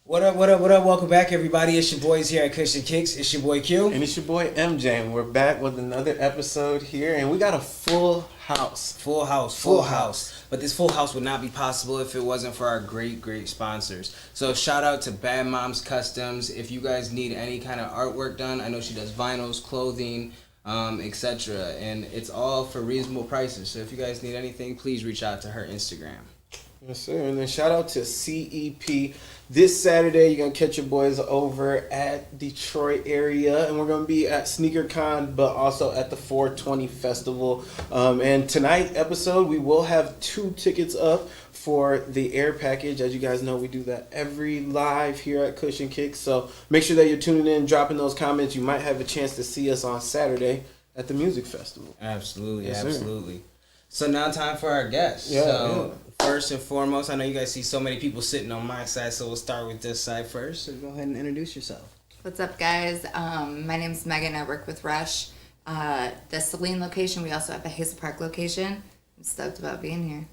What up, what up, what up? Welcome back, everybody. It's your boys here at Cushion Kicks. It's your boy Q. And it's your boy MJ. And we're back with another episode here. And we got a full house. Full house. But this full house would not be possible if it wasn't for our great sponsors. So shout out to Bad Moms Customs. If you guys need any kind of artwork done, I know she does vinyls, clothing, etc. And it's all for reasonable prices. So if you guys need anything, please reach out to her Instagram. Yes, sir. And then shout out to CEP. This Saturday, you're going to catch your boys over at Detroit area. And we're going to be at SneakerCon, but also at the 420 Festival. And tonight episode, we will have 2 tickets up for the air package. As you guys know, we do that every live here at Cushion Kicks. So make sure that you're tuning in, dropping those comments. You might have a chance to see us on Saturday at the music festival. Absolutely, yes, absolutely. So now time for our guests. First and foremost, I know you guys see so many people sitting on my side, so we'll start with this side first. So go ahead and introduce yourself. What's up, guys? My name's Megan. I work with Rush. The Saline location. We also have a Hazel Park location. I'm stoked about being here.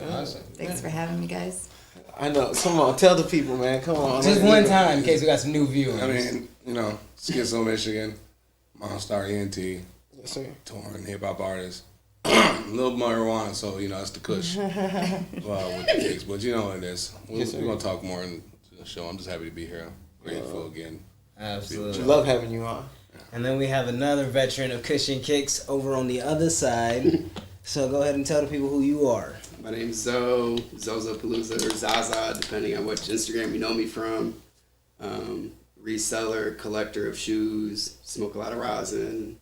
Awesome. Thanks for having me, guys. I know. Come on, tell the people, man. Come on. Just one time, in case we got some new viewers. I mean, Skitzo, Michigan, Monster ENT, Yes, sir. touring hip-hop artist. A little marijuana, so, it's the kush with the kicks. But you know what it is. We're going to talk more in the show. I'm just happy to be here. I'm grateful again. Absolutely. We love having you on. And then we have another veteran of Cushion Kicks over on the other side. So go ahead and tell the people who you are. My name's ZoZo Palooza, or Zaza, depending on which Instagram you know me from. Reseller, collector of shoes, smoke a lot of rosin.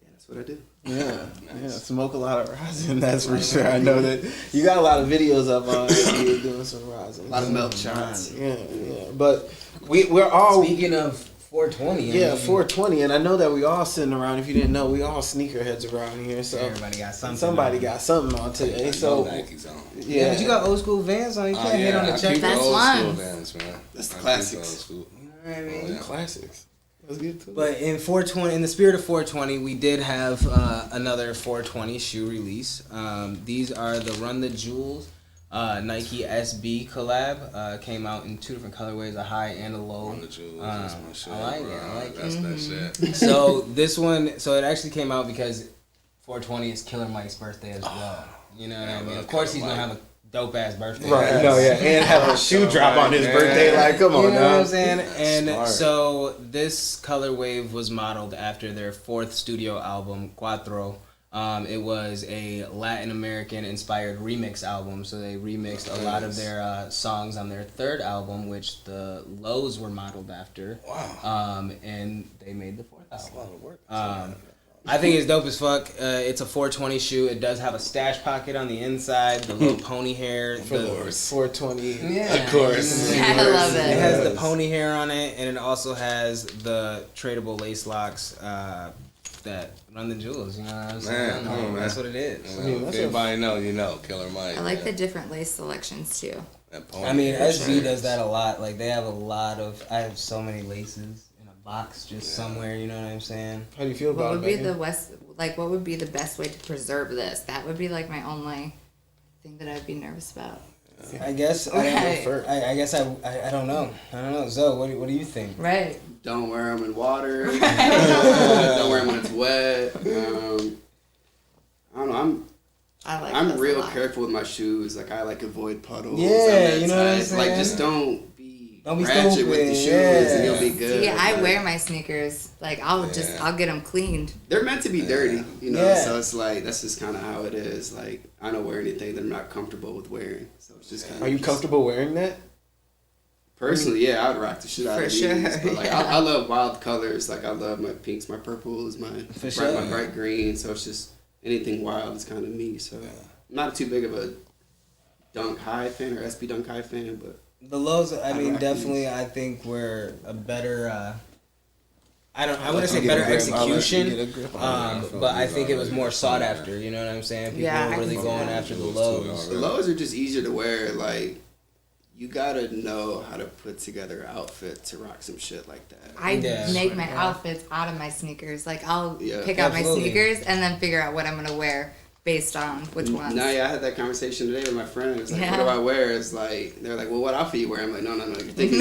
Yeah, that's what I do. Yeah, smoke a lot of rosin, that's for sure. I know that you got a lot of videos up on you doing some rosin. A lot of milk shots. Yeah. But we're all... Speaking of 420. Yeah, 420, and I know that we all sitting around. If you didn't know, we all sneakerheads around here. So everybody got something. Somebody got something on today. So Nikes on. Yeah, but you got old school Vans on. You can't hit on the check. That's old one. school Vans, man. That's the classics. You know what I mean? Yeah. Classics. That's good too. But in 420, in the spirit of 420, we did have another 420 shoe release. These are the Run the Jewels Nike SB collab. Came out in 2 different colorways, a high and a low. Run the Jewels, that's my shit, I like bro. it. I like That's that shit. So this one, it actually came out because 420 is Killer Mike's birthday as well. You know what I mean? Of course, he's gonna have a dope ass birthday. Right, no, yeah, and have a shoe drop on his birthday. Like, come on, You know what now. I'm saying? And Smart. so this color wave was modeled after their 4th studio album, Cuatro. It was a Latin American inspired remix album, so they remixed a lot of their songs on their 3rd album, which the Lows were modeled after. Wow. And they made the 4th album. That's a lot of work. I think it's dope as fuck. It's a 420 shoe. It does have a stash pocket on the inside, the little pony hair. Of course. 420. Yeah. Of course. I love It it. has the pony hair on it, and it also has the tradable lace locks that run the jewels. You know what I'm saying? Man, come on, man. That's what it is. If anybody know, you know. Killer Mike. I like the different lace selections, too. That pony I mean, hair SB shit. does that a lot. Like, they have a lot of... I have so many laces in a box just somewhere, you know what I'm saying? How do you feel What about would it, be Megan? what would be the best way to preserve this? That would be like my only thing that I'd be nervous about. I guess... Okay. I guess I don't know. I don't know. Zoe, what do you think? Right. Don't wear them in water. Don't wear them when it's wet. I don't know. I'm this a real lot. careful with my shoes. Like, I avoid puddles. Yeah, I'm that you know what I'm type. Like, saying? just don't be Don't be ratchet stupid, with the shoes, yeah. and you'll be good. Yeah, I Like, wear my sneakers. Like, I'll get them cleaned. They're meant to be dirty, Yeah. So it's like, that's just kind of how it is. Like, I don't wear anything that I'm not comfortable with wearing. So it's just kind of. Are you comfortable wearing that? Personally, yeah, I would rock the shit out For of sure, these. But like, yeah. I love wild colors. Like, I love my pinks, my purples, my bright green. So it's just anything wild is kind of me. So I'm not too big of a Dunk High fan or SB Dunk High fan, but The Lows, I mean, rock definitely, these. I think we're a better... I wouldn't let say you get better a grip. I'll let you execution, get a grip on it. but I think it was more sought after. You know what I'm saying? People Yeah, were I really can see going that. after the Those two Lows. are the lows are just easier to wear. Like, you gotta know how to put together an outfit to rock some shit like that. I Yeah. make my outfits out of my sneakers. Like, I'll Yeah. pick out my Absolutely. sneakers and then figure out what I'm going to wear based on which ones. No, yeah, I had that conversation today with my friend. It was like, what do I wear? It's like, they're like, well, what outfit you wear? I'm like, no, you're thinking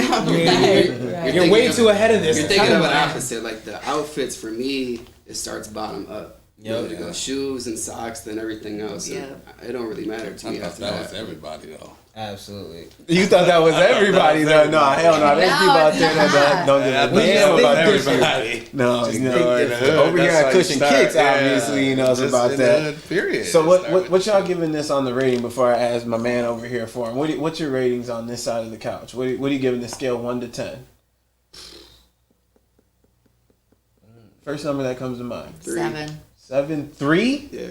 You're way too ahead of this. You're thinking of an opposite. Like the outfits for me, it starts bottom up. Yep. It goes shoes and socks, then everything else. Yeah. It don't really matter to me. I thought that was everybody though. Absolutely. You thought that was everybody though? No, hell no. There's people out there that don't give a damn about everybody. No, over here at Cushion Kicks, obviously, knows about that. Period. So what y'all giving this on the rating before I ask my man over here for him? What's your ratings on this side of the couch? What are you giving the scale 1 to 10? First number that comes to mind. 7. 7, 3? Yeah.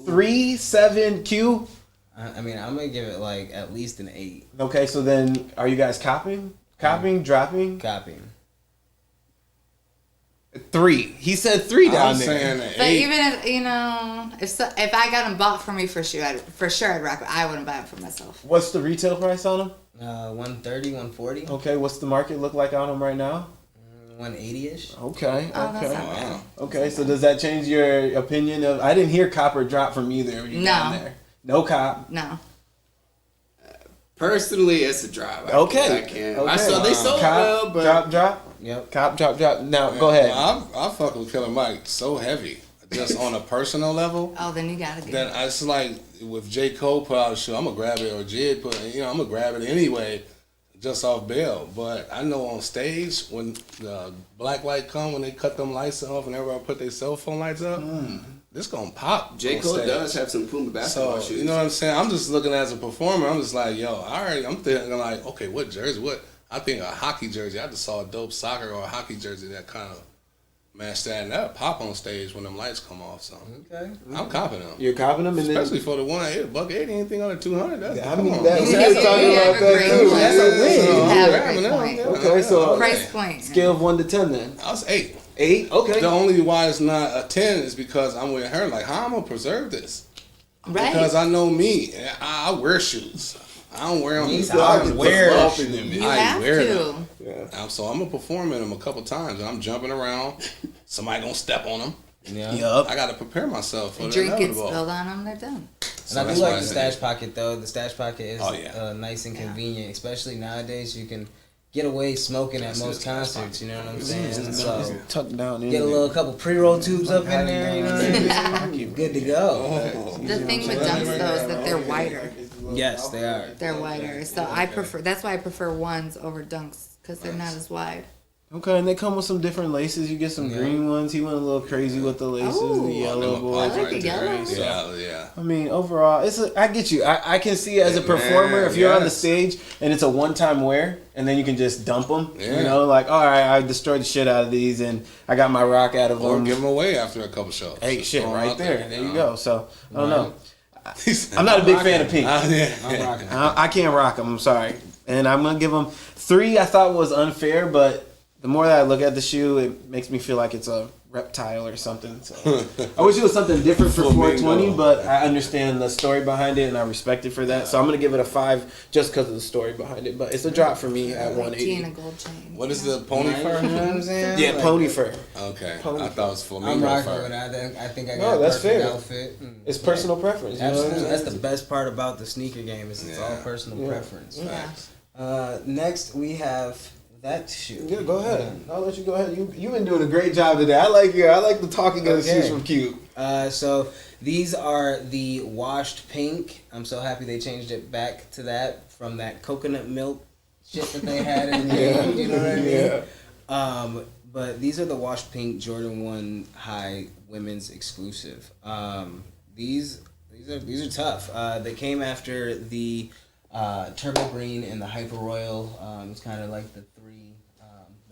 3, 7, Q? I mean, I'm gonna give it like at least an 8. Okay, so then are you guys copying? Dropping? Copying. 3. He said 3 down I'm there. saying an But 8. even if I got them bought for me for sure, I'd rock it. I wouldn't buy them for myself. What's the retail price on them? 130, 140. Okay, what's the market look like on them right now? 180-ish. Okay, Oh, that's okay. not bad. Wow. Okay, so does that change your opinion of? I didn't hear copper drop from either of you down there. No cop. No. Personally, it's a drop. Okay. I can't. Okay. I saw they sold Cop, well, but drop. Yep. Cop, drop. Now, go ahead. I fuck with Killer Mike so heavy, just on a personal level. Oh, then you gotta get That it's like with J. Cole put out a shoe, I'm gonna grab it, or Jid put, I'm gonna grab it anyway, just off bail. But I know on stage when the black light come, when they cut them lights off and everybody put their cell phone lights up, this gonna pop. J. Cole does have some Puma basketball So shoes. you know what I'm saying? I'm just looking as a performer. I'm just like, I'm thinking like, okay, what jersey? What? I think a hockey jersey. I just saw a dope soccer or a hockey jersey that kind of matched that, and that pop on stage when them lights come off. So Okay. I'm copping them. You're copping them, and Especially for the $180, anything under 200. That's I come mean, on. that's You talking have about a that great too. point. That's a win. You have a grabbing great them. point. Yeah. Okay, so Price point. scale of 1 to 10 then. I was 8. 8. Okay. The only why it's not a 10 is because I'm with her. Like, how I'm gonna preserve this? Right. Because I know me. I wear shoes. I don't wear them. I wear You I have wear to. them. Yeah. So I'm gonna perform in them a couple times, and I'm jumping around. Somebody gonna step on them. Yeah. Yup. I gotta prepare myself for The the drink gets inevitable. spilled on them, they're done. And I do that's like why the I say- stash pocket though. The stash pocket is Oh, yeah. nice and convenient, especially nowadays. You can get away smoking at most concerts. You know what I'm saying? So Tucked down in get a there. little couple pre-roll tubes up in there. You know what I mean? Good to go. The thing with dunks though is that they're wider. Yes, they are. They're wider, so I prefer. That's why I prefer ones over dunks because they're not as wide. Okay, and they come with some different laces. You get some green ones. He went a little crazy with the laces, Ooh. the yellow Them boys. I like the right there. yellow. Yeah. I mean, overall, I get you. I can see it as a performer if you're on the yes. stage and it's a one-time wear, and then you can just dump them. Yeah. You know, like, all right, I destroyed the shit out of these, and I got my rock out of Or them. give them away after a couple shows. Hey, Just shit, throw 'em right out there. There you know? go. So I don't know. He said, I'm not a big fan of pink. yeah. I'm rocking. I can't rock them. I'm sorry, and I'm gonna give them 3. I thought was unfair, but the more that I look at the shoe, it makes me feel like it's a reptile or something. So I wish it was something different for 420, but I understand the story behind it and I respect it for that. So I'm gonna give it a 5 just because of the story behind it. But it's a drop for me at Like tea and a 180. gold chain. What is the pony You know what fur? I'm saying? Yeah, Like, pony fur. Okay, Pony I thought it was I'm flamingo rocking with fur. it. I think I No, got a that's perfect fair. outfit. It's personal preference. You know what I'm Absolutely. saying? That's the best part about the sneaker game is it's all personal preference. Yeah. Next we have that shoe. Yeah, go ahead. I'll let you go ahead. You've been doing a great job today. I like the talking of the Okay. shoes from Cube. So these are the washed pink. I'm so happy they changed it back to that from that coconut milk shit that they had in the game. You know what I mean? Yeah. But these are the washed pink Jordan 1 High women's exclusive. These are tough. They came after the Turbo Green and the Hyper Royal. It's kind of like the 3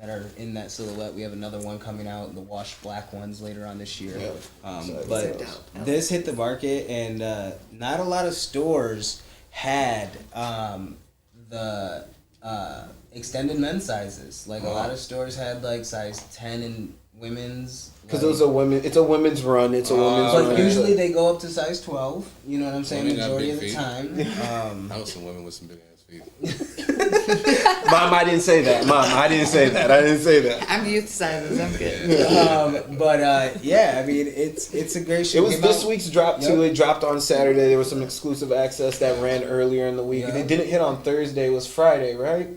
that are in that silhouette. We have another one coming out, the washed black ones later on this year. But this hit the market, and not a lot of stores had the extended men's sizes. Like a lot of stores had like size 10 in women's. Because it was a women. It's a women's run. It's a women's run. But usually they go up to size 12. You know what I'm saying? Women got Majority big of the feet. time. I know some women with some big ass feet. Mom, I didn't say that. Mom, I didn't say that. I didn't say that. I'm youth sizes. I'm good. Yeah, I mean, it's a great show. It was this week's drop too. It dropped on Saturday. There was some exclusive access that ran earlier in the week. Yeah. It didn't hit on Thursday. It was Friday, right?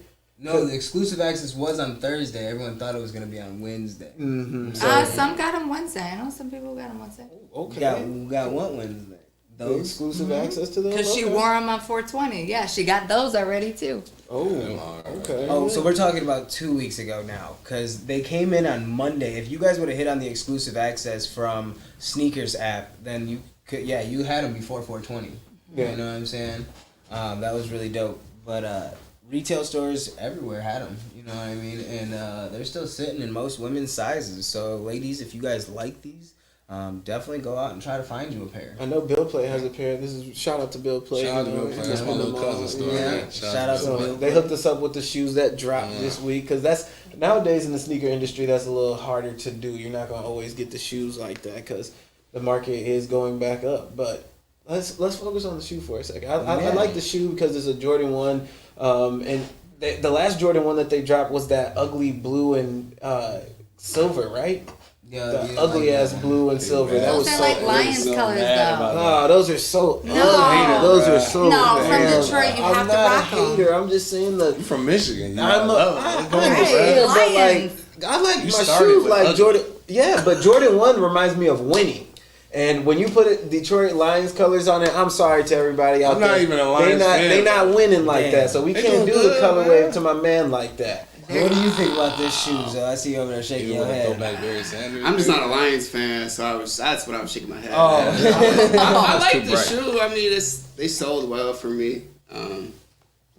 No, the exclusive access was on Thursday. Everyone thought it was going to be on Wednesday. Mm-hmm. Some got them Wednesday. I know some people got them Wednesday. Okay. We got one Wednesday. The Those? exclusive access to those? Because she wore them on 420. Yeah, she got those already too. Oh, okay. Oh, so we're talking about 2 weeks ago now, because they came in on Monday. If you guys would have hit on the exclusive access from Sneakers app, then you could, you had them before 420. Yeah. You know what I'm saying? That was really dope. But retail stores everywhere had them. You know what I mean? And they're still sitting in most women's sizes. So, ladies, if you guys like these, definitely go out and try to find you a pair. I know Bill Play has a pair. This is shout out to Bill Play. Shout out to Bill Play. That's my little cousin store. Yeah. Shout out to Bill. They hooked us up with the shoes that dropped this week, because that's nowadays in the sneaker industry that's a little harder to do. You're not gonna always get the shoes like that because the market is going back up. But let's focus on the shoe for a second. I like the shoe because it's a Jordan 1, and the last Jordan 1 that they dropped was that ugly blue and silver, right? The ugly ass blue and silver. That was Those are so like Lions colors though. Oh, those are so No. ugly. Those are so No, from damn- Detroit, you I'm have to not rock a 'em. hater. I'm just saying that You from Michigan? You I'm love a hater, but like Lions. I like You my started shoes with like ugly. Jordan. Yeah, but Jordan 1 reminds me of winning. And when you put Detroit Lions colors on it, I'm sorry to everybody out I'm there. not even a Lions fan. They not winning like Damn. that, so we They can't doing do good, the colorway man. to my man like that. What do you think about this shoe, Zoe? I see you over there shaking You your want to throw head. back Barry Sanders? I'm just not a Lions fan, so that's what I was shaking my head. Oh. at. I That's too like the bright. shoe. I mean, they sold well for me. A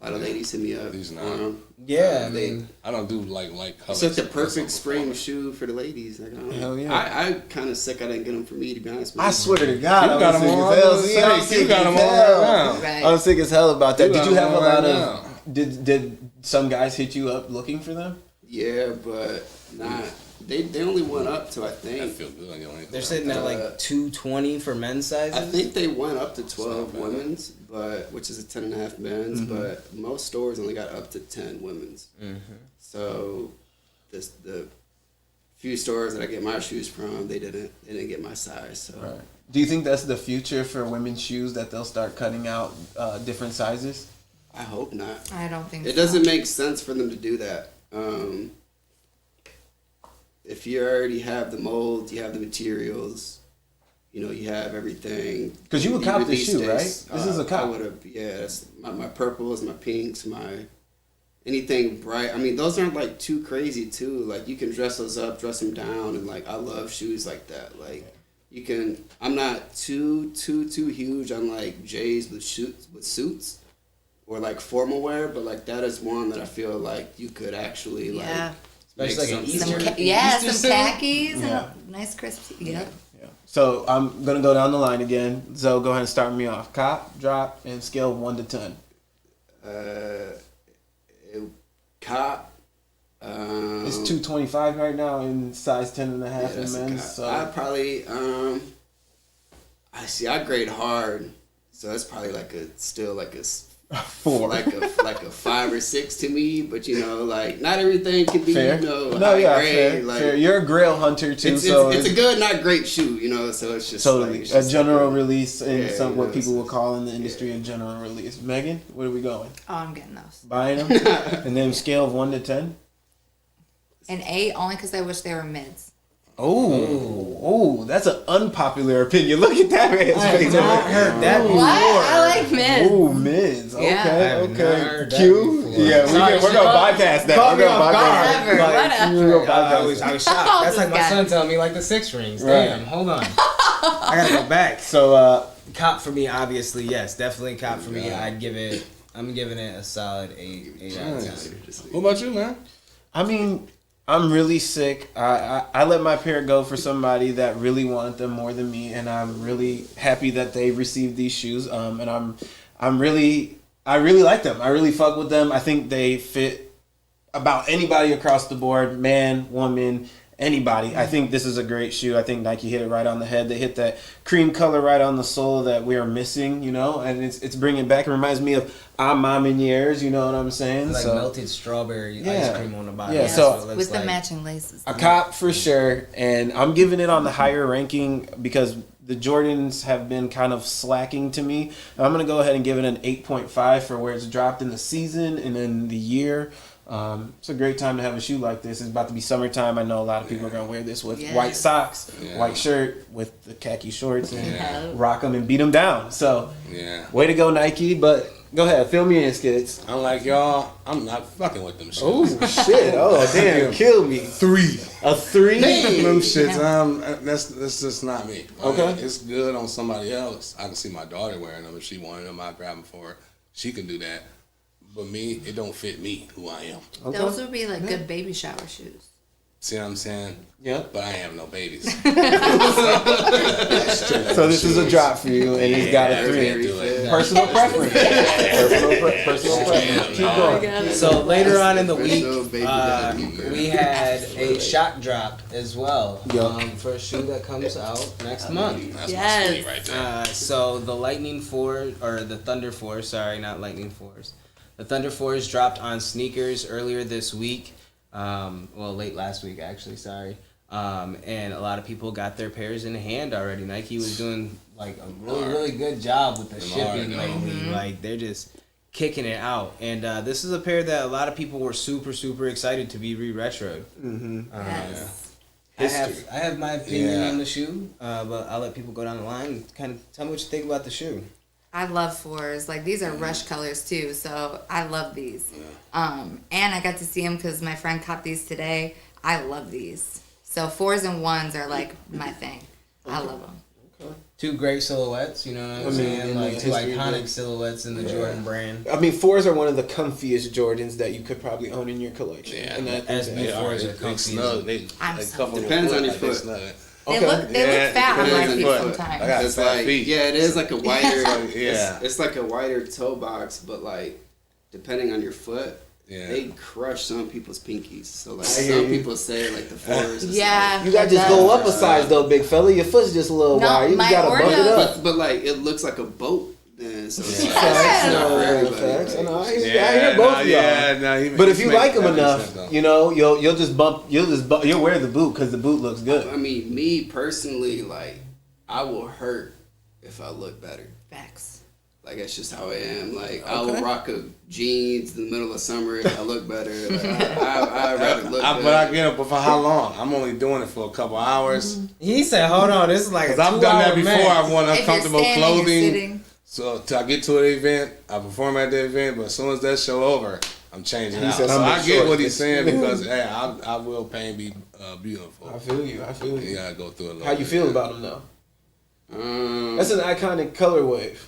lot of ladies hit me up. These for not. 'em. Yeah, I mean, I don't do like colors. It's like the perfect spring shoe for the ladies. Like, I don't know. Hell yeah. I kind of sick I didn't get them for me, to be honest with you. I swear to God, You I'm got 'em sick on. as hell. Yeah, I'm you sick got as 'em on hell. right now. Right. I'm sick as hell about that. You Did got you have 'em a on lot right of? now. Did some guys hit you up looking for them? Yeah, but not. They only went up to, I That think. feel good on your ankle. they're sitting at like 220 for men's sizes. I think they went up to 12 It's not bad. women's, which is a 10.5 men's, but most stores only got up to 10 women's. So the few stores that I get my shoes from, they didn't get my size. So Do you think that's the future for women's shoes, that they'll start cutting out different sizes? I hope not. I don't think It so. doesn't make sense for them to do that. If you already have the mold, you have the materials, you have everything. 'Cause you would The cop this release shoe, dates, right? This is a cop. I would have, yeah. That's my purples, my pinks, my anything bright. I mean, those aren't like too crazy too. Like you can dress those up, dress them down, and like I love shoes like that. Like you can. I'm not too huge on like J's with suits. Or like formal wear, but like that is one that I feel like you could actually Yeah. Especially like an something. Easter. Some Easter suit? khakis Yeah. and nice crisp. Yep. Yeah. So I'm gonna go down the line again. Zoe, go ahead and start me off. Cop, drop, and scale of 1 to 10. Cop. It's 225 right now in size 10.5 in that's a men's. cop. So I probably I grade hard, so that's probably like a 4. like a 5 or 6 to me. But like not everything can be Fair. high grade. Fair. Like Fair. You're a grail hunter too, it's so a good, not great shoe. So it's just totally like, it's a just general like release and Yeah, what yeah, people it's- will call in the industry a general release. Megan, where are we going? Oh, I'm getting those. Buying them, and then scale of 1 to 10. An 8 only because I wish they were mids. Oh, that's an unpopular opinion. Look at that man's I have face. not heard that before. What? I like mids. Ooh, mids. Okay, Yeah. I have not okay. heard that Q. before. Yeah, Sorry, we're gonna bypass that. caught We're me gonna off guard. bypass Whatever, that. whatever. We're gonna bypass I that. was shocked. That's like my This guy. son telling me like the 6 rings. Right. Damn, hold on. I gotta go back. So, Cop for me, obviously, yes, definitely cop for me. Yeah. I'm giving it a solid 8 out of 10. What about you, man? I mean, I'm really sick. I let my pair go for somebody that really wanted them more than me, and I'm really happy that they received these shoes. And I really like them. I really fuck with them. I think they fit about anybody across the board, man, woman, anybody. I think this is a great shoe. I think Nike hit it right on the head. They hit that cream color right on the sole that we are missing, and it's bringing back. It reminds me of Mom years, you know what I'm saying? Like melted strawberry ice cream on the bottom. Yeah, so with the matching laces. A cop for sure, and I'm giving it on the higher ranking because the Jordans have been kind of slacking to me. I'm going to go ahead and give it an 8.5 for where it's dropped in the season and in the year. It's a great time to have a shoe like this. It's about to be summertime. I know a lot of people are going to wear this with white socks, white shirt, with the khaki shorts, and rock them and beat them down. So, way to go, Nike. But go ahead, fill me in, Skits. I'm like, y'all, I'm not fucking with them shits. Oh, shit. Oh, damn. Kill me. 3. A 3? Them shits, that's just not me. Okay. It's good on somebody else. I can see my daughter wearing them. If she wanted them, I'd grab them for her. She can do that. But me, it don't fit me, who I am. Okay. Those would be like good baby shower shoes. See what I'm saying? Yeah. But I have no babies. So this is a drop for you, and he's got a 3. Personal preference. Personal preference. Keep going. So later on in the week, we had a shock drop as well for a shoe that comes out next month. That's my sweet right there. So the Lightning Force, or the Thunder Force, sorry, not Lightning Force. The Thunder Force dropped on sneakers earlier this week. Late last week actually, sorry. And a lot of people got their pairs in hand already. Nike was doing like a really good job with the shipping lately. Like they're just kicking it out. And this is a pair that a lot of people were super excited to be re-retroed. I have my opinion on the shoe, but I'll let people go down the line and kind of tell me what you think about the shoe. I love 4s. Like, these are rush colors, too, so I love these. And I got to see them because my friend caught these today. I love these. So 4s and 1s are, like, my thing. I love them. Okay. Two great silhouettes, you know what I'm saying? Like, two iconic silhouettes in the Jordan brand. I mean, 4s are one of the comfiest Jordans that you could probably own in your collection. Yeah, and SB4s are comfy. Snug. They depends on your foot. They look fat on my feet sometimes. I got it's fat like, feet. yeah, it is like a wider, Yeah. it's like a wider toe box, but like, depending on your foot, they crush some people's pinkies. So like, some people say like the 4s. Yeah. You gotta just go up a size though, big fella. Your foot's just a little wide. You just gotta bump it up. But like, it looks like a boat. Then, so it's like, Facts. it's not for I everybody. hear both of y'all. But if you like them enough, you'll wear the boot because the boot looks good. I mean, me personally, like, I will hurt if I look better. Facts. Like, that's just how I am. Like, I will rock a jeans in the middle of summer if I look better. Like, I'd rather look better. But I get it, but for how long? I'm only doing it for a couple hours. He said, hold on, this is like a 2 I've done that before. I've worn If you're uncomfortable standing, you're clothing. sitting. So till I get to an event, I perform at the event, but as soon as that show over, I'm changing out. said, So I get what he's short. saying because hey, I will pain be beautiful. I feel you. You gotta go through a little How you bit. feel about them though? That's an iconic color wave.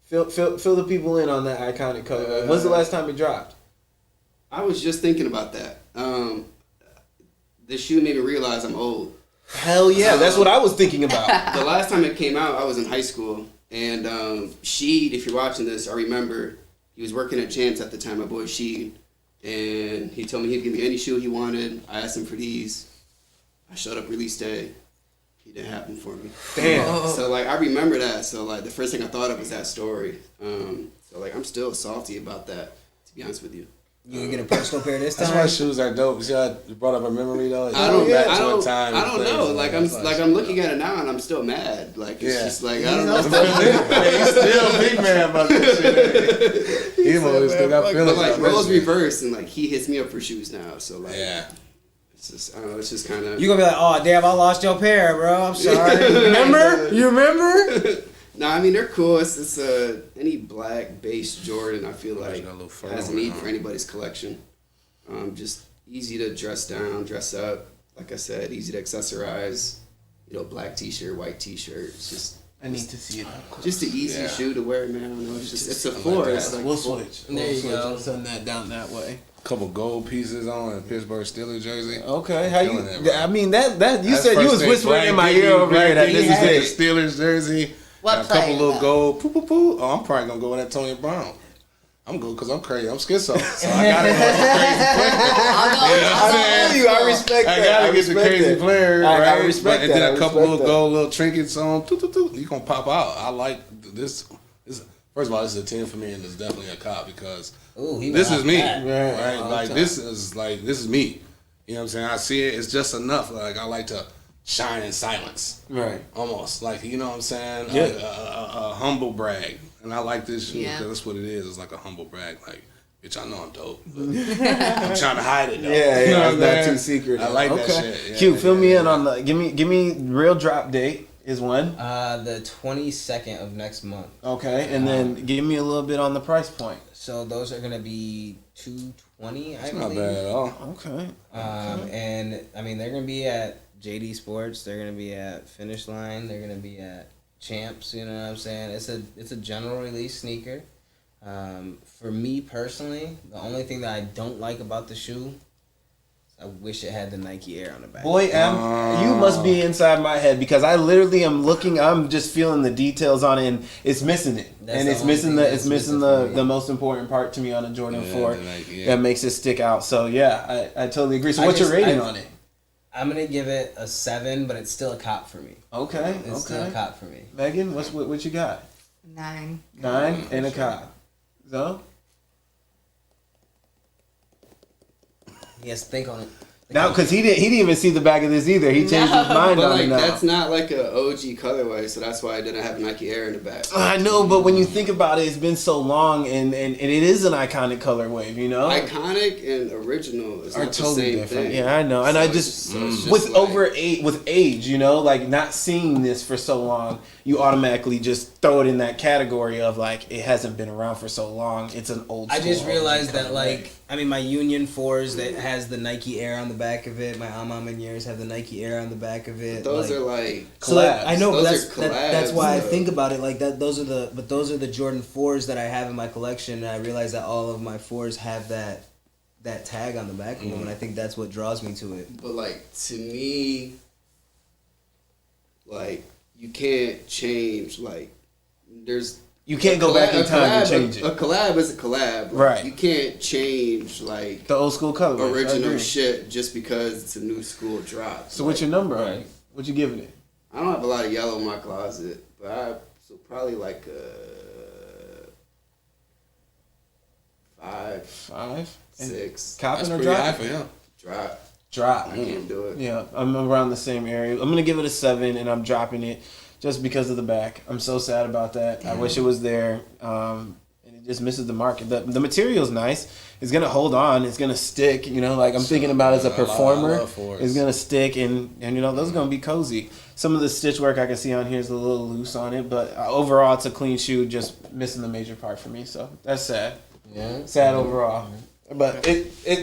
Fill the people in on that iconic color wave. When's the last time it dropped? I was just thinking about that. This shoe made me realize I'm old. Hell yeah, that's what I was thinking about. The last time it came out, I was in high school. And Sheed, if you're watching this, I remember he was working at Champs at the time, my boy Sheed. And he told me he'd give me any shoe he wanted. I asked him for these. I showed up release day. He didn't happen for me. Damn. So, like, I remember that. So, like, the first thing I thought of was that story. So, like, I'm still salty about that, to be honest with you. You gonna get a personal pair this time? That's why shoes are dope. See how you brought up a memory though? I don't Time know. Like I'm looking at it now and I'm still mad. Like it's just like I don't know. He's still big man about this shit. He still got feelings. But like about roles this shit. reversed and like he hits me up for shoes now. So like it's just I don't know. It's just kind of You gonna be like, oh damn, I lost your pair, bro. I'm sorry. You remember? No, I mean they're cool. It's any black based Jordan. I feel like has a need for anybody's collection. Just easy to dress down, dress up. Like I said, easy to accessorize. You know, black t-shirt, white t-shirt. It's just I need to see it. just an easy shoe to wear, man. I don't know. It's a floor. It's like We'll switch. There you go. I'll send that down that way. Couple gold pieces on a Pittsburgh Steelers jersey. Okay, how you? Killing it, bro. I mean that you That's said you first was thing. whispering in my Black ear over here that Dickie this is had it. the Steelers jersey. What Got a couple player, little though? gold. Poo poo poo. Oh, I'm probably gonna go with Antonio Brown. I'm good because I'm crazy. I'm schizo, so I gotta go with the crazy player. I feel you. I respect that. I gotta get the crazy player, I right? respect And that. then I a couple respect little trinkets on. You gonna pop out. I like this. First of all, this is a 10 for me, and it's definitely a cop because this is me, right? Like this is me. You know what I'm saying? I see it. It's just enough. Like I like to shine in silence, right? Almost like you know what I'm saying. Yeah. A humble brag, and I like this shoe because Yeah. that's what it is. It's like a humble brag. Like, bitch, I know I'm dope. But I'm trying to hide it though. Yeah, you know it's what I'm not saying? too secret. I like that Okay. shit. Yeah, Q, fill me in yeah. on the give me real drop date is when. The 22nd of next month. Okay, and then give me a little bit on the price point. So those are gonna be $220. I It's not believe. bad at all. Okay. And I mean they're gonna be at JD Sports. They're gonna be at Finish Line. They're gonna be at Champs. You know what I'm saying? It's a general release sneaker. For me personally, the only thing that I don't like about the shoe, I wish it had the Nike Air on the back. Boy, you must be inside my head because I literally am looking. I'm just feeling the details on it, and it's missing it, That's and the it's only missing thing the that's it's missing missing for me. the most important part to me on a Jordan 4 the Nike, yeah. that makes it stick out. So yeah, I totally agree. So what's your rating on it? I'm gonna give it a 7, but it's still a cop for me. Okay, It's still a cop for me. Megan, what you got? 9. 9 and a cop. So Yes, think on it. now, because he didn't even see the back of this either. He changed his mind But on like it now. that's not like a OG colorway, so that's why I didn't have Nike Air in the back. I know, but when you think about it, it's been so long, and it is an iconic color wave, you know. Iconic and original is Are not totally the same different. thing. Yeah, I know, and So I it's just so it's with like- with age, you know, like not seeing this for so long, you automatically just throw it in that category of like it hasn't been around for so long. It's an old. I just school realized OG that colorway. like I mean my Union 4s that has the Nike Air on the back of it. My Almameniers have the Nike Air on the back of it. Those are like So like, collabs. I know, but Those that's are that's why I collabs, think about it like that. Those are the Jordan 4s that I have in my collection, and I realize that all of my 4s have that tag on the back of them, and I think that's what draws me to it. But like to me, like you can't change like there's You can't go back in time and change it. A collab is a collab, like, Right. You can't change like The old school color. original shit just because it's a new school drop. So what's your number? On Right. it? What you giving it? I don't have a lot of yellow in my closet, but probably like a 5, 5, 6. Copping That's or pretty high dropping? for him. Drop. Drop. I can't do it. Yeah, I'm around the same area. I'm gonna give it a 7, and I'm dropping it just because of the back. I'm so sad about that. I wish it was there, and it just misses the market. The material's nice. It's gonna hold on. It's gonna stick. You know, like I'm thinking about it as a performer. love for it. It's gonna stick, and you know those are gonna be cozy. Some of the stitch work I can see on here is a little loose on it, but overall it's a clean shoe. Just missing the major part for me, so that's sad. Yeah. Sad overall. But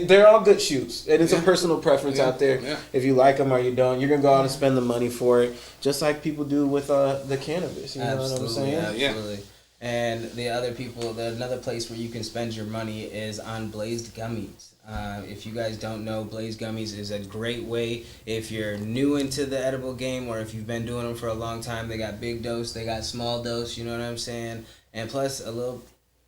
they're all good shoes. And it's a personal preference Yeah. out there. Yeah. If you like them or you don't, you're going to go out and spend the money for it. Just like people do with the cannabis. You know what I'm saying? Absolutely. And another place where you can spend your money is on Blazed Gummies. If you guys don't know, Blazed Gummies is a great way if you're new into the edible game or if you've been doing them for a long time. They got big dose, they got small dose, you know what I'm saying? And plus a little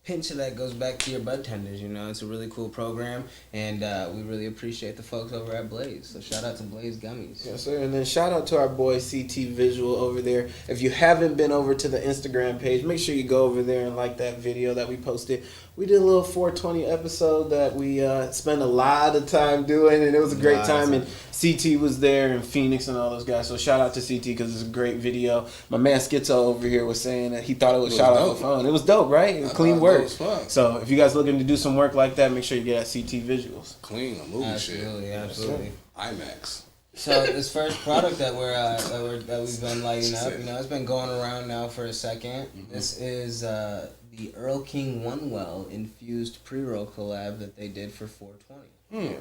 pinch of that goes back to your bud tenders, you know. It's a really cool program, and we really appreciate the folks over at Blaze. So shout out to Blaze Gummies. Yes, sir. And then shout out to our boy CT Visual over there. If you haven't been over to the Instagram page, make sure you go over there and like that video that we posted. We did a little 420 episode that we spent a lot of time doing, and it was a great time. And CT was there, and Phoenix, and all those guys. So shout out to CT because it's a great video. My man Skitzo over here was saying that he thought it was shot off the phone. It was dope, right? It was clean work. So if you guys looking to do some work like that, make sure you get at CT Visuals. Clean, a movie Absolutely, shit. absolutely. IMAX. So this first product that we've been lighting up, you know, it's been going around now for a second. Mm-hmm. This is the Earl King One Well infused pre-roll collab that they did for 420.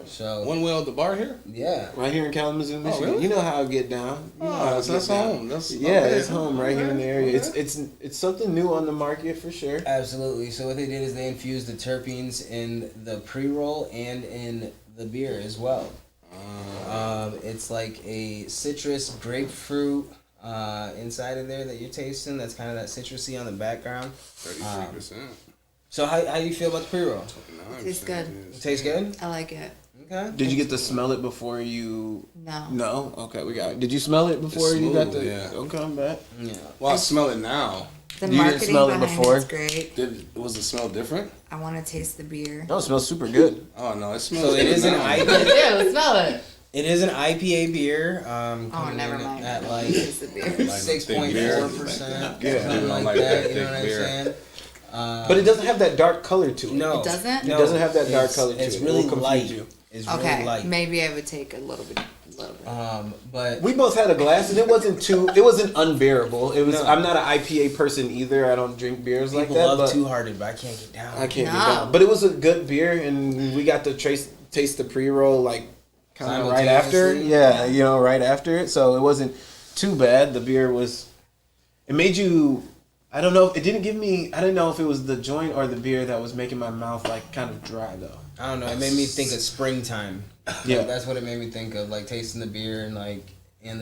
So One well at the bar here? yeah, Right here in Kalamazoo, Michigan. really? You know how I get down. You know how I so get that's down. home. That's It's home right here in the area. It's something new on the market for sure. absolutely. So what they did is they infused the terpenes in the pre-roll and in the beer as well. It's like a citrus grapefruit inside of there that you're tasting. That's kind of that citrusy on the background. 33%. So how you feel about the pre-roll? Tastes good. It tastes good? I like it. Okay. Did you get to smell it before you? No. No. Okay, we got it. Did you smell it before you got the? Yeah. Okay, I'm back. Yeah. Well, I smell it now. The You didn't marketing smell it behind before? it's great. Was the smell different? I want to taste the beer. No, it smells super good. Oh no, it smells. So it good is an now. IPA. Ew, smell it. It is an IPA beer. Oh, Coming never in mind. at like Taste the beer. 6.4%. Yeah. Something like like that. that You know what I'm thick beer. saying? But it doesn't have that dark color to it. No, It doesn't? It doesn't have that dark color to It's it. It really will confuse light. you. It's Okay, really light. maybe I would take a little bit. But We both had a glass, and it wasn't unbearable. It was. No. I'm not an IPA person either. I don't drink beers like people that. love But Two Hearted, but I can't get down. I can't No. get down. But it was a good beer, and we got to taste the pre-roll like kind of right after. Simultaneously? Yeah, you know, right after it. So it wasn't too bad. The beer was. It made you. I don't know. It didn't give me. I didn't know if it was the joint or the beer that was making my mouth like kind of dry though. I don't know. It made me think of springtime. Yeah. Like, that's what it made me think of, like tasting the beer and the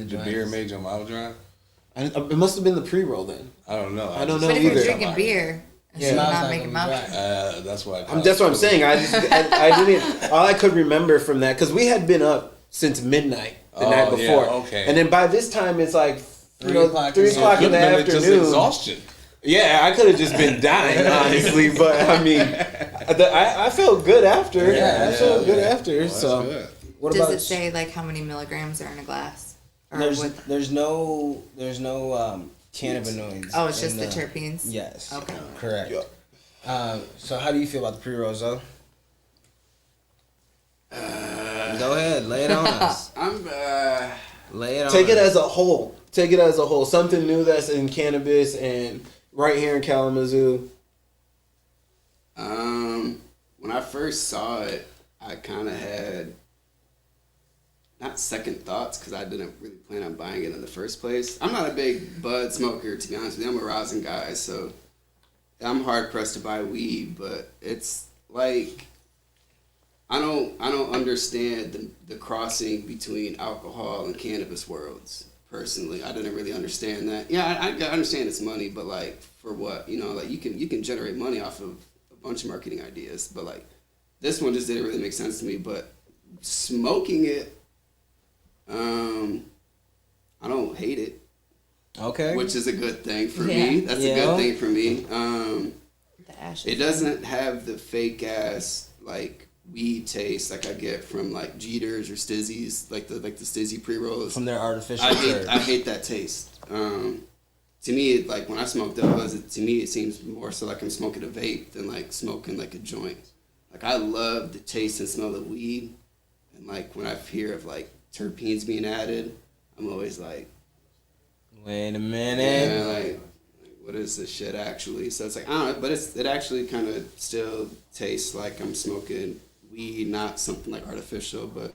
The joint. beer made your mouth dry. It must have been the pre-roll then. I don't know. I don't know But if you're either. drinking beer, it Yeah. should Smells not like make a your mouth. dry. That's why. That's what I'm saying. I didn't. All I could remember from that because we had been up since midnight the night yeah, before. okay. And then by this time it's like 3 o'clock 3 o'clock in the Just afternoon. exhaustion. Yeah, I could have just been dying honestly, but I mean, I felt good after. Yeah, I felt good yeah. after. Well, so that's good. What Does about it say like how many milligrams are in a glass? Or There's with, there's no cannabinoids. oh, it's just in the terpenes? Yes. Okay. Correct. Yeah. So how do you feel about the pre-rolls though? Go ahead, lay it on us. Lay it on take it us. as a whole. Take it as a whole. Something new that's in cannabis and right here in Kalamazoo. When I first saw it, I kind of had not second thoughts because I didn't really plan on buying it in the first place. I'm not a big bud smoker, to be honest with you. I'm a rosin guy, so I'm hard pressed to buy weed. But it's like I don't understand the crossing between alcohol and cannabis worlds. Personally, I didn't really understand that. Yeah, I understand it's money, but like for what? You know, like you can generate money off of a bunch of marketing ideas, but like this one just didn't really make sense to me. But smoking it, I don't hate it, Okay. which is a good thing for Yeah. me. That's a Yeah. good thing for me. The ashes. It doesn't have the fake ass like weed taste like I get from like Jeters or Stizzies, like the Stizzy pre-rolls. From their artificial I curd. hate that taste. To me, like when I smoke those, to me it seems more so like I'm smoking a vape than like smoking like a joint. Like I love the taste and smell of weed, and like when I hear of like terpenes being added, I'm always like, Wait a minute. yeah, like what is this shit actually? So it's like I don't know, but it actually kind of still tastes like I'm smoking weed, not something like artificial, but.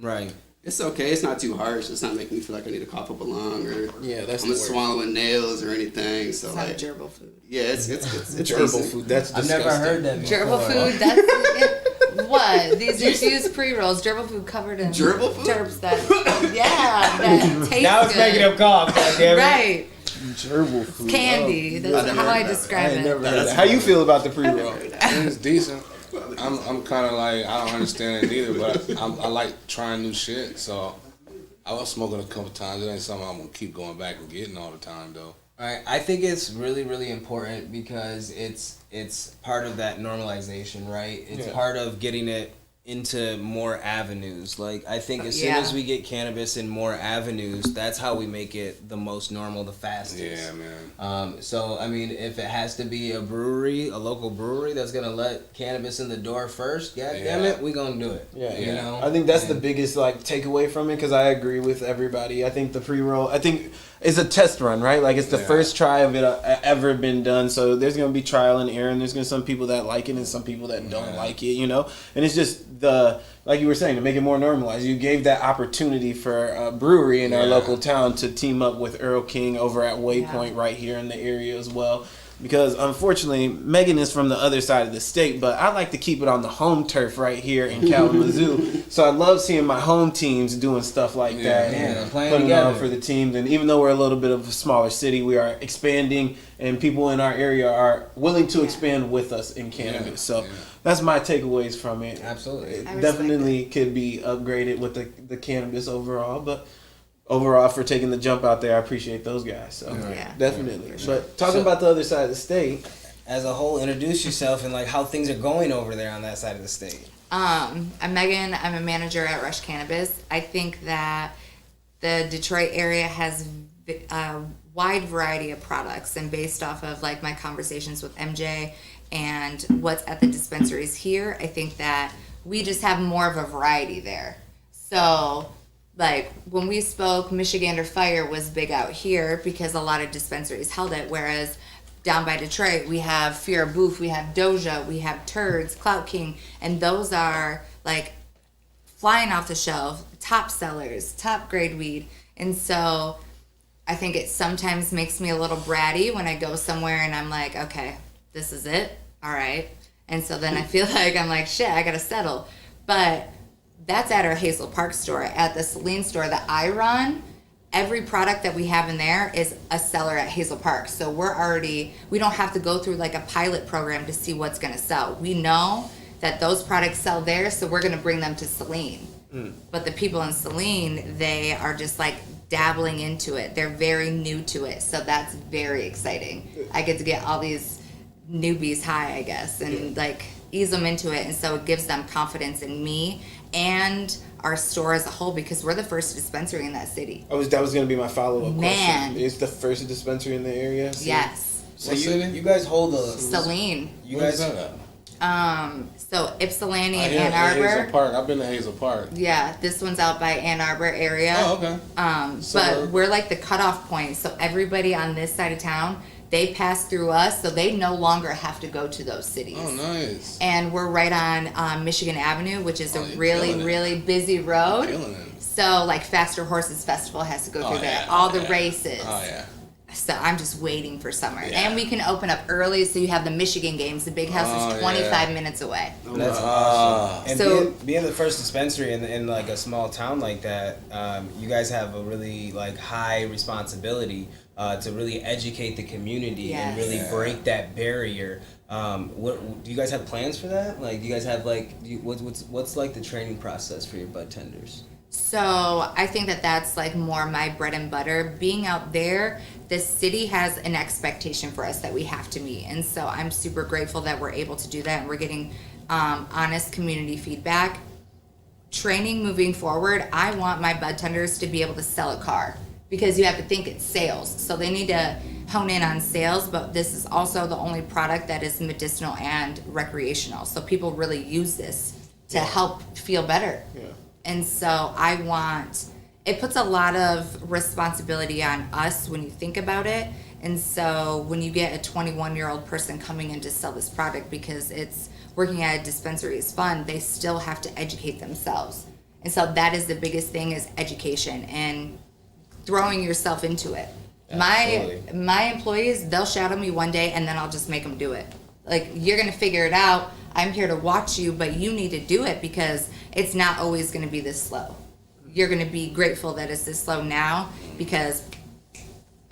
Right. It's okay. It's not too harsh. It's not making me feel like I need to cough up a lung or Yeah, that's I'm the worst. swallowing nails or anything. So It's not like, gerbil food. yeah, it's Gerbil decent. food. That's I've disgusting. never heard that before. Gerbil food, that's it. What? These infused pre-rolls, gerbil food covered in Gerbil food? terps that, that taste Now it's good. making him cough. Goddamn it. Right. Gerbil food. Candy. Oh, That's I've how never I heard that. describe it. never heard that. How you feel about the pre-roll? It's decent. I'm kind of like I don't understand it either, but I like trying new shit. So I was smoking a couple times. It ain't something I'm gonna keep going back and getting all the time though. Right. I think it's really, really important because it's part of that normalization, right? It's Yeah. part of getting it into more avenues. Like I think as soon Yeah. as we get cannabis in more avenues, that's how we make it the most normal, the fastest. Yeah, man. So I mean, if it has to be a brewery, a local brewery that's gonna let cannabis in the door first, god damn Yeah. it, we gonna do it. Yeah, You know. I think that's the And- biggest like takeaway from it because I agree with everybody. I think the pre-roll, I think it's a test run, right? Like it's the Yeah. first try of it ever been done. So there's gonna be trial and error, and there's gonna be some people that like it and some people that don't like it, you know. And it's just like you were saying, to make it more normalized. You gave that opportunity for a brewery in our Yeah. local town to team up with Earl King over at Waypoint right here in the area as well. because unfortunately Megan is from the other side of the state, but I like to keep it on the home turf right here in Kalamazoo. So I love seeing my home teams doing stuff like that and putting on for the teams. And even though we're a little bit of a smaller city, we are expanding, and people in our area are willing to expand with us in cannabis. So that's my takeaways from it. Absolutely. It definitely could be upgraded with the cannabis overall, but overall, for taking the jump out there, I appreciate those guys. So definitely. But talking about the other side of the state, as a whole, introduce yourself and like how things are going over there on that side of the state. I'm Megan. I'm a manager at Rush Cannabis. I think that the Detroit area has a wide variety of products, and based off of like my conversations with MJ and what's at the dispensaries here, I think that we just have more of a variety there. So like when we spoke, Michigander Fire was big out here because a lot of dispensaries held it, whereas down by Detroit we have Fear of Booth, we have Doja, we have Turds, Clout King, and those are like flying off the shelf, top sellers, top grade weed. And so I think it sometimes makes me a little bratty when I go somewhere and I'm like, okay, this is it, all right. And so then I feel like I'm like, shit, I gotta settle. But that's at our Hazel Park store. At the Celine store that I run, every product that we have in there is a seller at Hazel Park. So we don't have to go through like a pilot program to see what's gonna sell. We know that those products sell there, so we're gonna bring them to Celine. But the people in Celine, they are just like dabbling into it. They're very new to it. So that's very exciting. I get to get all these newbies high, I guess, and like ease them into it. And so it gives them confidence in me and our store as a whole, because we're the first dispensary in that city. that was going to be my follow-up Man. question. It's the first dispensary in the area? Yes. So you guys hold a Celine. You guys So Ypsilanti and Ann Arbor. Hazel Park. I've been to Hazel Park. Yeah, this one's out by Ann Arbor area. Oh, okay. But we're like the cutoff point. So everybody on this side of town, they pass through us, so they no longer have to go to those cities. Oh, nice. And we're right on Michigan Avenue, which is a you're really, killing it. really busy road. Killing it. So like Faster Horses Festival has to go through there. Yeah. All the races. Oh, yeah. So I'm just waiting for summer. Yeah. And we can open up early, so you have the Michigan games. The big house is 25 minutes away. That's awesome. And So- being the first dispensary in like a small town like that, you guys have a really like high responsibility to really educate the community and Yes. really break that barrier. What do you guys have plans for that? Like, do you guys have like what's like the training process for your bud tenders? So I think that that's like more my bread and butter. Being out there, the city has an expectation for us that we have to meet. And so I'm super grateful that we're able to do that, and we're getting honest community feedback. Training moving forward, I want my bud tenders to be able to sell a car, because you have to think it's sales. So they need to hone in on sales, but this is also the only product that is medicinal and recreational. So people really use this to help feel better. Yeah. And so it puts a lot of responsibility on us when you think about it. And so when you get a 21-year-old person coming in to sell this product, because it's working at a dispensary is fun, they still have to educate themselves. And so that is the biggest thing, is education and throwing yourself into it. My employees, they'll shadow me one day and then I'll just make them do it. Like, you're going to figure it out. I'm here to watch you, but you need to do it, because it's not always going to be this slow. You're going to be grateful that it's this slow now, because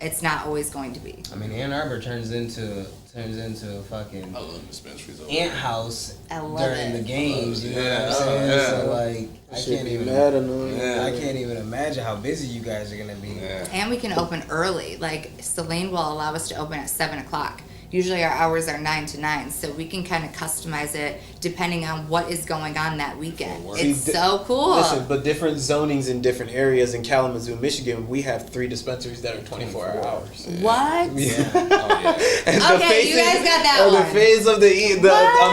it's not always going to be. I mean, Ann Arbor turns into a fucking I love dispensaries over ant there. house I love during it. the games. You know what I'm Yeah, saying? yeah. So like, I can't even imagine how busy you guys are gonna be. Yeah. And we can open early. Like, Celine will allow us to open at 7 o'clock. Usually our hours are 9 to 9, so we can kind of customize it depending on what is going on that weekend. It's so cool. Listen, but different zonings in different areas. In Kalamazoo, Michigan, we have 3 dispensaries that are 24 hours. What? Yeah. Oh, yeah. And Okay, you guys got that on one. the phase of on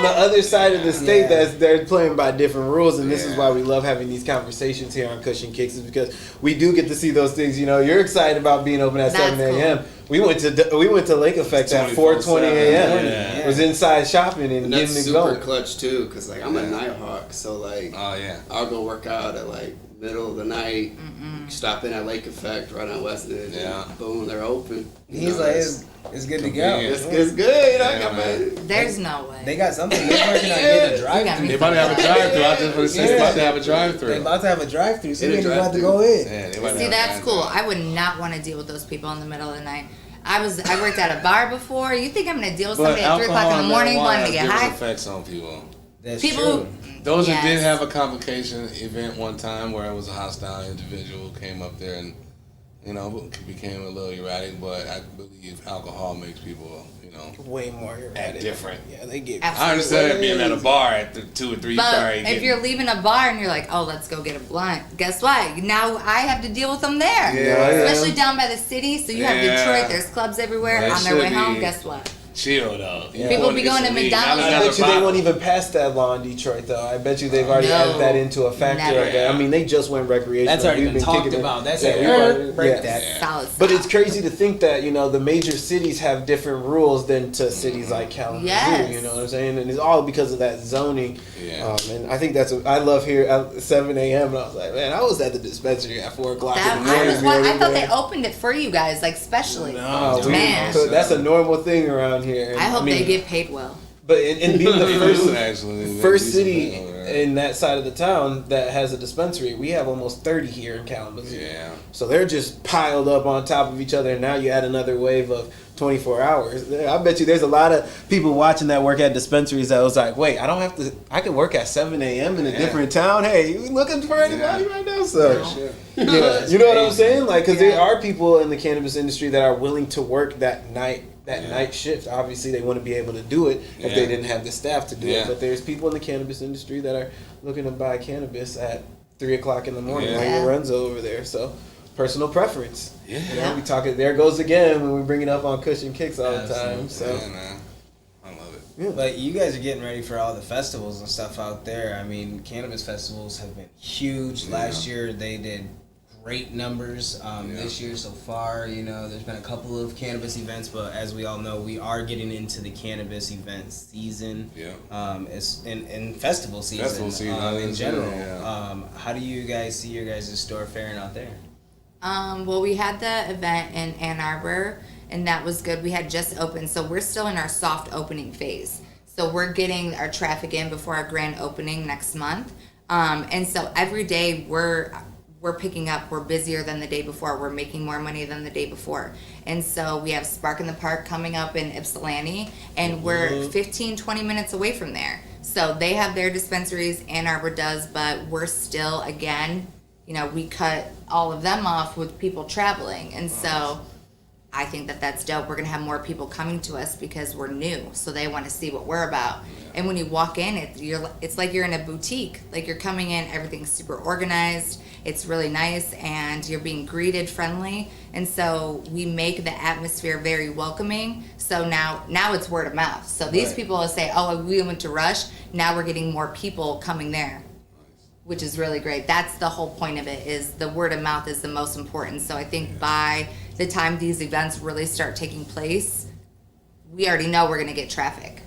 the other side of the state, they're playing by different rules, and this is why we love having these conversations here on Cushion Kicks, is because we do get to see those things. You know, you're excited about being open at That's 7 a.m. We went to Lake Effect at 4:20 a.m. Yeah. Was inside shopping and That's getting it super going. clutch too, cause like I'm a Nighthawk, so like Oh, yeah. I'll go work out at like middle of the night, stop in at Lake Effect right on West End, Yeah. and boom, they're open. You He's know, like, it's It's good to go. It's good. You know, I got my. There's no way. They got something. They're working on getting a drive-thru. They about to have a drive-thru. I just want to say they about to have a drive-thru. They about to have a drive-thru, so In a they're about to drive-thru. go in. Yeah, they about to See, have a that's cool. drive-thru. I would not want to deal with those people in the middle of the night. I worked at a bar before. You think I'm gonna deal with somebody at 3 o'clock in the morning wanting to get high? Effects on people. That's People, true. Those that did Yes. have a complication event one time where it was a hostile individual came up there and, became a little erratic, but I believe alcohol makes people, Way more erratic. different. Yeah, they get. Absolutely. I understand it being at a bar at the 2 or 3 But sorry, if you're leaving a bar and you're like, oh, let's go get a blunt, guess what? Now I have to deal with them there. Yeah. Especially down by the city. So you have Yeah. Detroit, there's clubs everywhere. That On their way should home, be- guess what? chill though. You People wanna be get going some to weed, not McDonald's. I another bet you they bottle. won't even pass that law in Detroit, though. I bet you they've already No. added that into a factor. Never. Of that. I mean, they just went recreational. That's already We've been talked kicking it. about. That's Yeah, it. we've already- Break yeah. that. Solid. But it's crazy to think that, the major cities have different rules than to cities like Kalamazoo, Yes. you know what I'm saying? And it's all because of that zoning. Yeah. And I think I love here at 7 a.m. and I was like, man, I was at the dispensary at 4 o'clock That, in the morning. I thought they opened it for you guys, like specially. No, Man. so that's a normal thing around here. And I hope mean, they get paid well. But in being the Actually, first decent city thing over there. in that side of the town that has a dispensary, we have almost 30 here in Kalamazoo. Yeah. So they're just piled up on top of each other, and now you add another wave of 24 hours. I bet you there's a lot of people watching that work at dispensaries that was like, wait, I could work at 7 a.m. in a different town. Hey, you looking for anybody right now? So, yeah, you know what I'm saying? Like, because there are people in the cannabis industry that are willing to work that night shift. Obviously, they want to be able to do it if they didn't have the staff to do it. But there's people in the cannabis industry that are looking to buy cannabis at 3 o'clock in the morning, like Lorenzo over there. So, personal preference. Yeah. You know, we talk it. There goes again when we bring it up on Cushion Kicks all the time. So, Yeah, man. I love it. But you guys are getting ready for all the festivals and stuff out there. I mean, cannabis festivals have been huge. Last year they did great numbers. This year so far, there's been a couple of cannabis events, but as we all know, we are getting into the cannabis event season. Yeah. It's in festival season. Festival season, in general. yeah. How do you guys see your guys' store faring out there? Well, we had the event in Ann Arbor, and that was good. We had just opened, so we're still in our soft opening phase. So we're getting our traffic in before our grand opening next month. And so every day we're picking up. We're busier than the day before. We're making more money than the day before. And so we have Spark in the Park coming up in Ypsilanti, and we're 15, 20 minutes away from there. So they have their dispensaries, Ann Arbor does, but we're still, again, we cut all of them off with people traveling. And so I think that that's dope. We're going to have more people coming to us because we're new. So they want to see what we're about. And when you walk in, it's like you're in a boutique. Like you're coming in, everything's super organized. It's really nice, and you're being greeted friendly. And so we make the atmosphere very welcoming. So now it's word of mouth. So these people will say, oh, we went to Rush. Now we're getting more people coming there, which is really great. That's the whole point of it, is the word of mouth is the most important. So I think by the time these events really start taking place, we already know we're going to get traffic.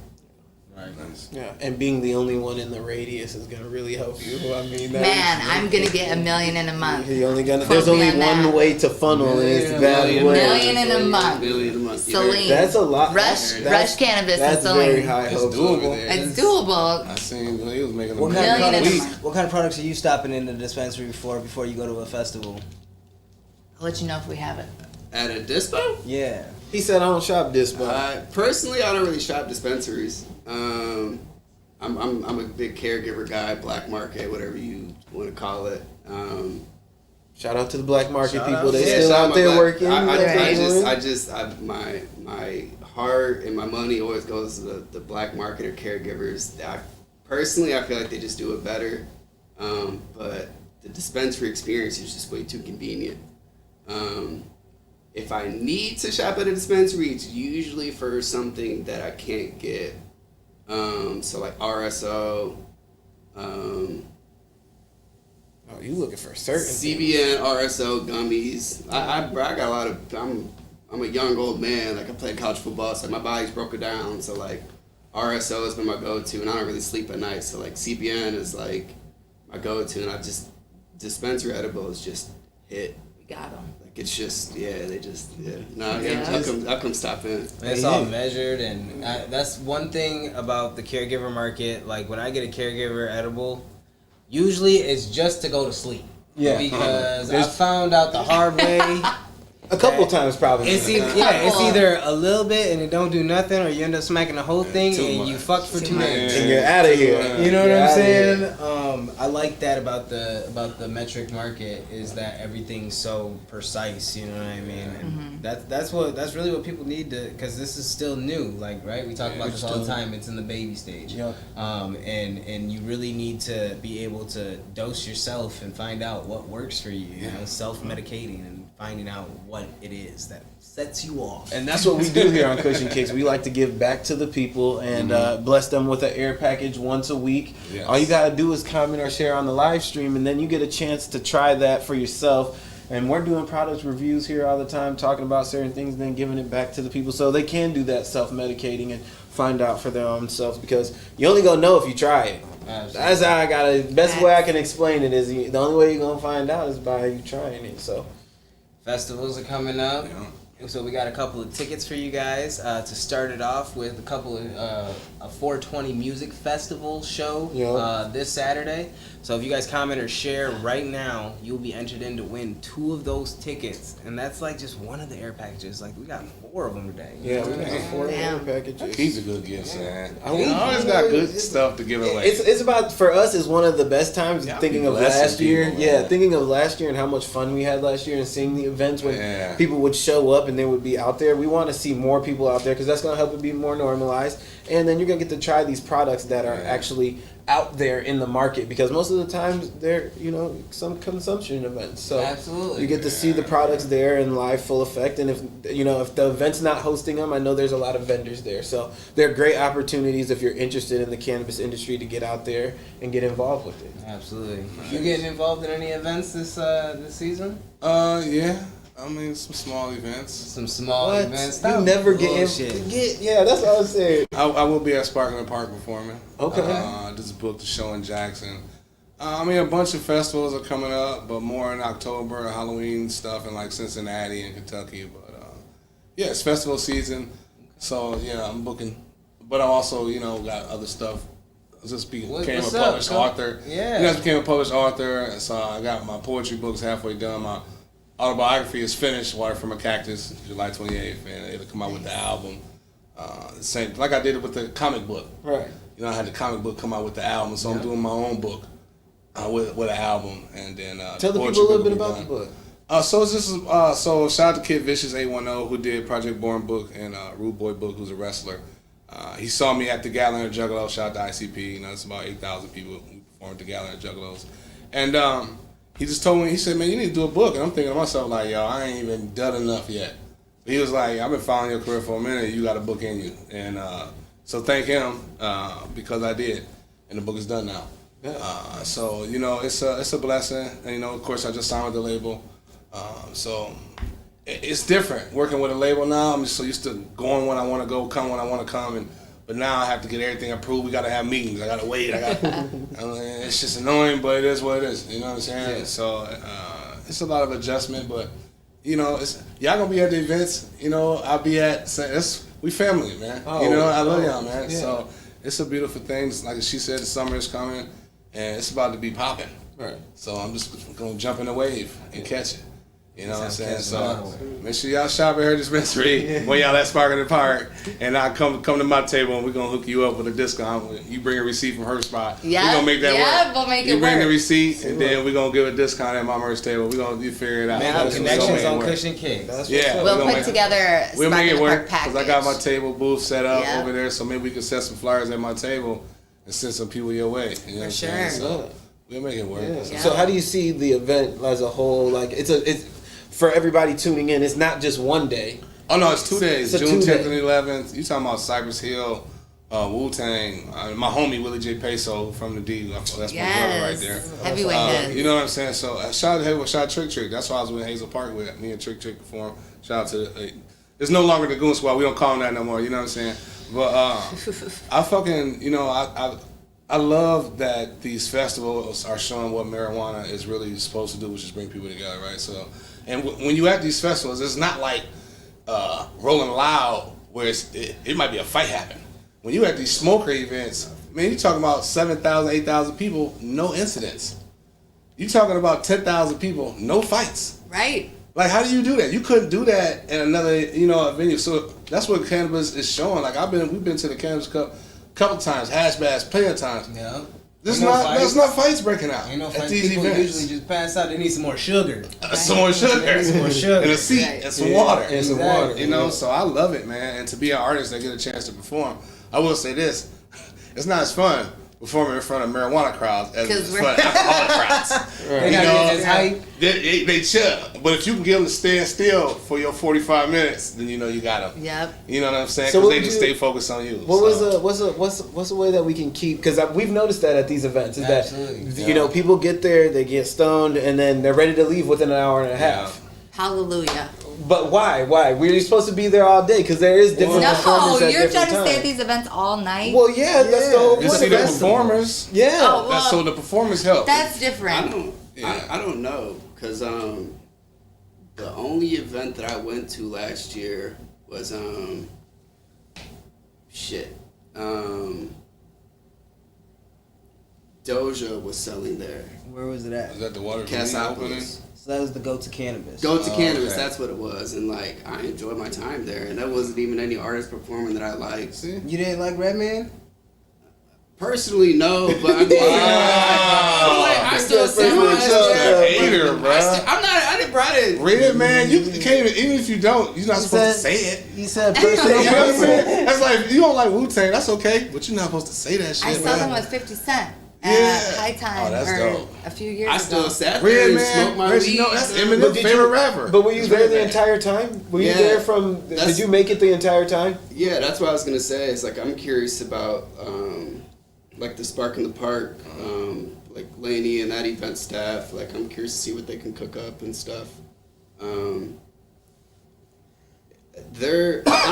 Nice. yeah. And being the only one in the radius is going to really help you. I mean, Man, I'm going to get $1 million in a month. There's Quote only me on one that. way to funnel, and it's Yeah, that million. way. Million in a month. Million a month. Celine. That's a lot. Rush Cannabis and That's very Celine. high It's hopes doable. over there. It's doable. I seen when he was making What a kind, of Million in a products, month. what kind of products are you stopping in the dispensary before you go to a festival? I'll let you know if we have it. At a dispo? Yeah. He said, I don't shop dispo. Personally, I don't really shop dispensaries. I'm a big caregiver guy, black market, whatever you want to call it. Shout out to the black market Shout people. out. They Yeah, still shout out my there black- working. my heart and my money always goes to the black market or caregivers. I feel like they just do it better. But the dispensary experience is just way too convenient. If I need to shop at a dispensary, it's usually for something that I can't get. So like RSO, Oh, you looking for certain CBN, RSO, gummies. I got a lot of. I'm a young old man. Like I played college football, so my body's broken down. So like RSO has been my go-to, and I don't really sleep at night. So like CBN is like my go-to, and I just dispensary edibles just hit. Got them. Like it's just I'll come stop in. It's all measured, and that's one thing about the caregiver market. Like when I get a caregiver edible, usually it's just to go to sleep. Yeah. Because I found out the hard way. A couple times probably. It's either a little bit and it don't do nothing, or you end up smacking the whole thing and you fucked for 2 days. And you're out of here. You know what I'm saying? I like that about the metric market, is that everything's so precise. You know what I mean? And that's really what people need to, because this is still new. Like, right? We talk about this all the time. It's in the baby stage. Yep. And you really need to be able to dose yourself and find out what works for you. You know, self-medicating and finding out what it is that sets you off. And that's what we do here on Cushion Kicks. We like to give back to the people and bless them with an air package once a week. Yes. All you got to do is comment or share on the live stream, and then you get a chance to try that for yourself. And we're doing product reviews here all the time, talking about certain things and then giving it back to the people so they can do that self-medicating and find out for their own selves, because you only going to know if you try it. Absolutely. That's how I got it. Best way I can explain it is the only way you're going to find out is by you trying it. So Festivals are coming up. So we got a couple of tickets for you guys to start it off with. A couple of a 420 Music Festival show this Saturday. So if you guys comment or share right now, you'll be entered in to win 2 of those tickets, and that's like just one of the air packages. Like we got 4 of them today. yeah, we got 4 air packages. He's a good gift, man. We always got good stuff to give away. It's about, for us, it's one of the best times thinking of last year. Thinking of last year and how much fun we had last year and seeing the events when people would show up and they would be out there. We want to see more people out there because that's going to help it be more normalized. And then you're going to get to try these products that are actually out there in the market, because most of the times they're, some consumption events. So absolutely, you get to see the products there in live full effect. And if the event's not hosting them, I know there's a lot of vendors there. So they're great opportunities if you're interested in the cannabis industry to get out there and get involved with it. Absolutely. You getting involved in any events this season? Yeah. I mean, some small events. Some small events. You never get that's what I was saying. I will be at Sparkling Park performing. Okay. Just booked a show in Jackson. I mean, a bunch of festivals are coming up, but more in October, Halloween stuff in like Cincinnati and Kentucky. But it's festival season, so I'm booking. But I also, got other stuff. I just became a published author. Yeah. I just became a published author, so I got my poetry books halfway done. My autobiography is finished, Water from a Cactus, July 28th, and it'll come out with the album. Same, like I did it with the comic book. Right. I had the comic book come out with the album, so I'm doing my own book with an album, and then tell the people a little bit about the book. So shout out to Kid Vicious 810 who did Project Born book and Rude Boy book, who's a wrestler. He saw me at the Gathering of Juggalos. Shout out to ICP. It's about 8,000 people who performed at the Gathering of Juggalos, and he just told me, he said, man, you need to do a book. And I'm thinking to myself, like, yo, I ain't even done enough yet. But he was like, I've been following your career for a minute. You got a book in you. And so thank him because I did. And the book is done now. So, it's a blessing. And, of course, I just signed with the label. So it's different working with a label now. I'm just so used to going when I want to go, come when I want to come. But now I have to get everything approved. We got to have meetings. I got to wait. It's just annoying, but it is what it is. You know what I'm saying? Yeah. So it's a lot of adjustment, but y'all gonna be at the events. I'll be at. We family, man. I love y'all, man. Yeah. So it's a beautiful thing. Like she said, the summer is coming, and it's about to be popping. Right. So I'm just gonna jump in the wave and catch it. You know what I'm saying? So make sure y'all shop at her dispensary when y'all at Sparkling Park, and I'll come to my table and we're gonna hook you up with a discount. You bring a receipt from her spot. Yeah, we're gonna make that work. Yeah, we'll make it work. You bring the receipt, and then we're gonna give a discount at my merch table. You figure it out. Man, connections on Cushion Kicks. We'll put together we'll make it work because I got my table booth set up over there, so maybe we can set some flyers at my table and send some people your way. You know For sure. So we'll make it work. Yeah. So how do you see the event as a whole? Like it's for everybody tuning in. It's not just one day. Oh no, it's 2 days. It's June 10th and 11th. You talking about Cypress Hill, Wu-Tang, my homie Willie J. Peso from the D. That's my brother right there. Heavyweight. You know what I'm saying? So shout out Trick Trick. That's why I was with Hazel Park with me and Trick Trick perform. Shout out to it's no longer the Goon Squad. We don't call them that no more. You know what I'm saying? But I fucking I love that these festivals are showing what marijuana is really supposed to do, which is bring people together, right? So, And when you at these festivals, it's not like Rolling Loud where it might be a fight happen. When you at these smoker events, man, you talking about 7,000, 8,000 people, no incidents. You talking about 10,000 people, no fights. Right. Like, how do you do that? You couldn't do that in another, venue. So that's what Cannabis is showing. Like, we've been to the Cannabis Cup a couple times, hash bash, plenty of times. Yeah. There's not fights breaking out at these People events. usually just pass out. They need some more sugar. Some more sugar. Some more sugar. And a seat and some water. And some water. So I love it, man. And to be an artist that get a chance to perform, I will say this. It's not as fun performing in front of marijuana crowds as in front of alcoholic crowds. They gotta get hype. They chill. But if you can get them to stand still for your 45 minutes, then you got them. Yep. You know what I'm saying? So Because they just stay focused on you. What's a way that we can keep? Because we've noticed that at these events is Absolutely. that people get there, they get stoned, and then they're ready to leave within an hour and a half. Hallelujah. But why? We're supposed to be there all day because there is different performers No, at you're different trying to times. stay at these events all night. Well, yeah, that's the whole You point. see of the festival. performers. Yeah. Oh, well, So the performers help. that's different. I don't know, because the only event that I went to last year was Doja was selling there. Where was it at? Is that the water opening? Cassopolis. So that was the Go to Cannabis. Go to Cannabis, okay. that's what it was, and like I enjoyed my time there, and there wasn't even any artist performing that I liked. See? You didn't like Redman? Personally, no, but I mean, I still said my Hater, bro. I didn't brought it. Red man, you can't even if you don't, you're not supposed to say it. He said You know personal. what I'm saying? That's like you don't like Wu-Tang, that's okay, but you're not supposed to say that shit. I saw them man. with 50 Cent Yeah. at High Time Oh, that's dope. a few years I ago. still sat there Red and man, smoked my Reggie, weed. no, that's But Eminem's did favorite you- rapper. But were you It's there the Redman. entire time? Were you Yeah. there from? Did you make it the entire time? Yeah, that's what I was gonna say. It's like I'm curious about like the Spark in the Park, like Laney and that event staff. Like I'm curious to see what they can cook up and stuff. I don't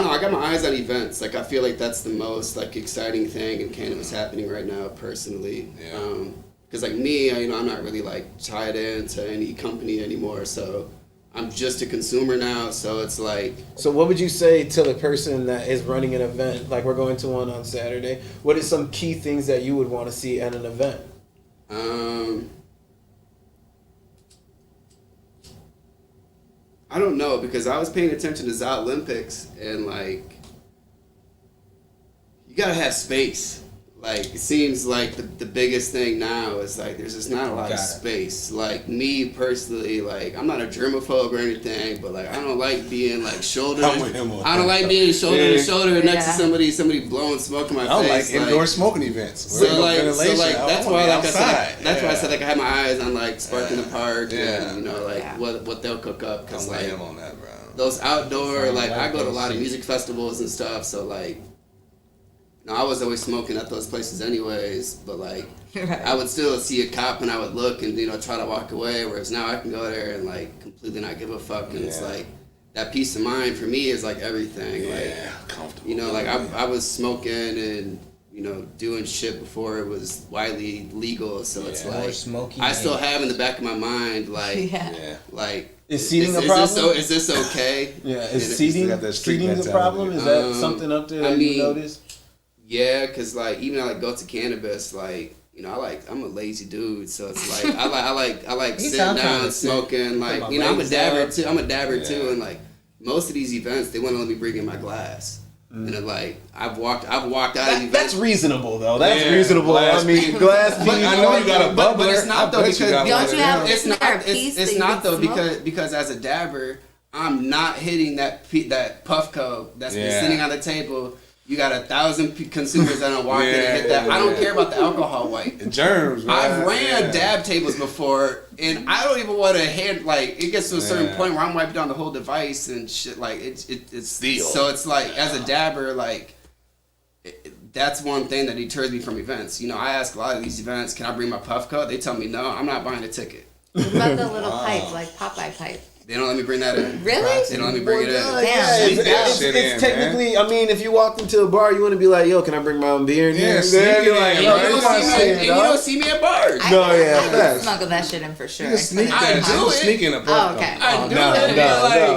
know. I got my eyes on events. Like I feel like that's the most like exciting thing in cannabis happening right now, personally. Yeah. Because like me, I'm not really like tied into any company anymore. So I'm just a consumer now. So it's like. So what would you say to the person that is running an event, like we're going to one on Saturday? What are some key things that you would want to see at an event? I don't know, because I was paying attention to the Olympics, and like you gotta have space. Like it seems like the biggest thing now is like there's just not a lot of space. Like me personally, like I'm not a germaphobe or anything, but like I don't like being like shoulder. I'm with him on I don't that. like being shoulder to shoulder next to Yeah. somebody blowing smoke in my I don't face. like indoor smoking events. So like that's why like outside. that's why I said like I had my eyes on like Spark in the Park Yeah. and like Yeah. what they'll cook up, because I'm with like him on that, bro. those outdoor, like I go to a lot of those music festivals and stuff, so like I was always smoking at those places anyways, but like Right. I would still see a cop and I would look and try to walk away, whereas now I can go there and like completely not give a fuck, and it's Yeah. like that peace of mind for me is like everything. Like Yeah, comfortable. like I was smoking and doing shit before it was widely legal, so it's Yeah. More like smoky I still and- have in the back of my mind like Yeah. Yeah. like Is seating a problem? Is this okay? Yeah, And is it- seating got that street seating the mentality. problem? Is that something up there that I mean, you notice? Yeah, cause like even I like go to Cannabis, like I'm a lazy dude, so it's like I like You sitting sound down kinda smoking, like about I'm a legs dabber up. too. I'm a dabber too, Yeah. and like most of these events, they wouldn't let me bring in my glass, and then, like I've walked out of events. That's reasonable though. That's Yeah, reasonable. glass I mean, glass. But I know you got a bubbler. but it's not though, I bet you because got Don't one you in have- there. it's not Is there a piece it's that you not can though smoke? because as a dabber, I'm not hitting that Puffco that's been Yeah. sitting on the table. You got 1,000 consumers that don't walk in and Yeah, hit that. I don't yeah. care about the alcohol wipe. The germs, man. I've ran Yeah. dab tables before, and I don't even want to hand like it gets to a certain Yeah. point where I'm wiping down the whole device and shit. Like it's Steel. So it's like as a dabber, like that's one thing that deters me from events. I ask a lot of these events, can I bring my Puffco? They tell me no. I'm not buying a ticket. What about the little pipe, like Popeye pipe? They don't let me bring that in. Really? They don't let me bring it in. Damn. Sneak that shit in, It's technically, I mean, if you walked into a bar, you want to be like, yo, can I bring my own beer in here? Yeah, sneak it like, in, yo, right? You don't see me at bars. I No, could- yeah, I could facts. smuggle that shit in for sure. You can sneak I that. do You it. sneak in a Oh, park. okay. I do No,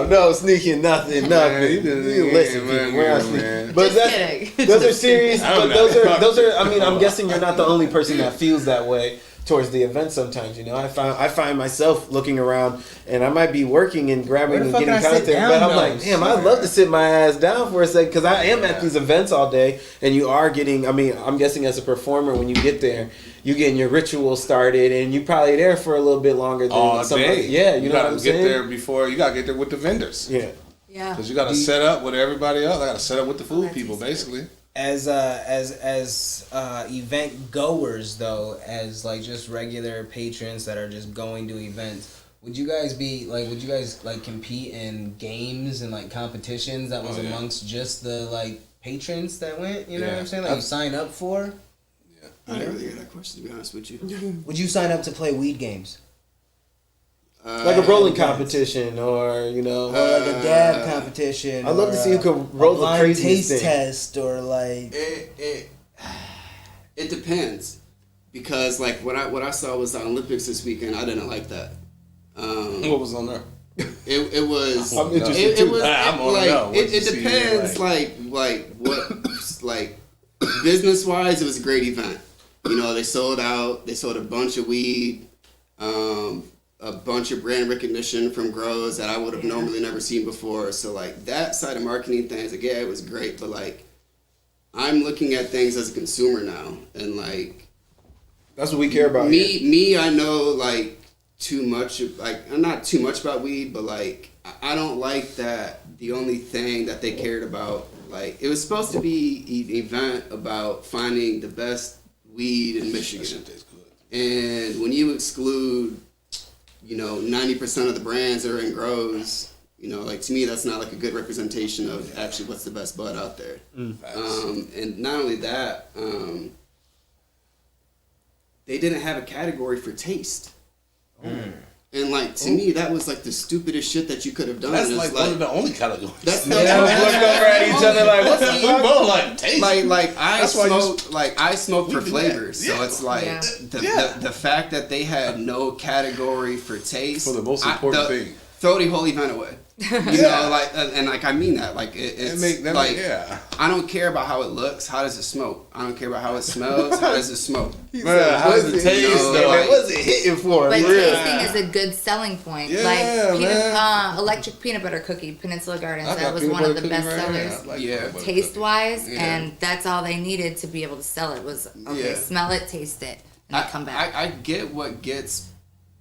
it. no, sneaking nothing. you Listen, man, people, we're not man. sneaking. But Just kidding. those are serious. I don't But know. those are. I mean, I'm guessing you're not the only person that feels that way towards the event. Sometimes, you know, I find myself looking around, and I might be working and grabbing Where the and fuck getting can I sit content, down, but I'm though? like, damn, I'd love to sit my ass down for a second because I am at these events all day, and you are getting. I mean, I'm guessing as a performer, when you get there, you getting your ritual started, and you probably there for a little bit longer than All somebody. day. Yeah, you know gotta what I'm get saying? there before. You gotta get there with the vendors. Yeah. Yeah. Because you gotta set up with everybody else. I gotta set up with the food people, basically. As event goers though, as like just regular patrons that are just going to events, would you guys compete in games and like competitions that was amongst just the like patrons that went? You know what I'm saying? Like you sign up for? I didn't really hear that question, to be honest with you. Would you sign up to play weed games? Like a rolling competition, or you know, Or like a dab competition? I'd love or to see who can roll a the blind craziest taste thing. test, or like It depends, because like what I saw was the Olympics this weekend. I didn't like that. What was on there? It was. I'm interested too. I'm on know. It depends. Like what like business wise, it was a great event. You know, they sold out. They sold a bunch of weed. A bunch of brand recognition from grows that I would have normally never seen before. So like that side of marketing things, like, yeah, it was great, but like I'm looking at things as a consumer now, and like That's what we care about. here. me, I know like too much. Like I'm not too much about weed, but like I don't like that. The only thing that they cared about, like it was supposed to be an event about finding the best weed in Michigan, and when you exclude 90% of the brands that are in grows, like to me that's not like a good representation of actually what's the best bud out there. And not only that, they didn't have a category for taste. And like to me that was like the stupidest shit that you could have done. That's like one of the only categories. That's Looked over at each other like, what the fuck? Bro, like taste. like I That's why smoke I smoke for flavors, so it's like Yeah. the fact that they had no category for taste For the most important thing. throw the whole event away. You know, like and like I mean that like it's like I don't care about how it looks. How does it smoke? I don't care about how it smells. How does it smoke? How does it taste? What's it hitting for? But Real. tasting is a good selling point. Yeah, like electric peanut butter cookie, Peninsula Gardens. That was one of the best sellers. Yeah. Taste wise, Yeah. and that's all they needed to be able to sell it was okay, Yeah. smell it, taste it, and then come back. I get what gets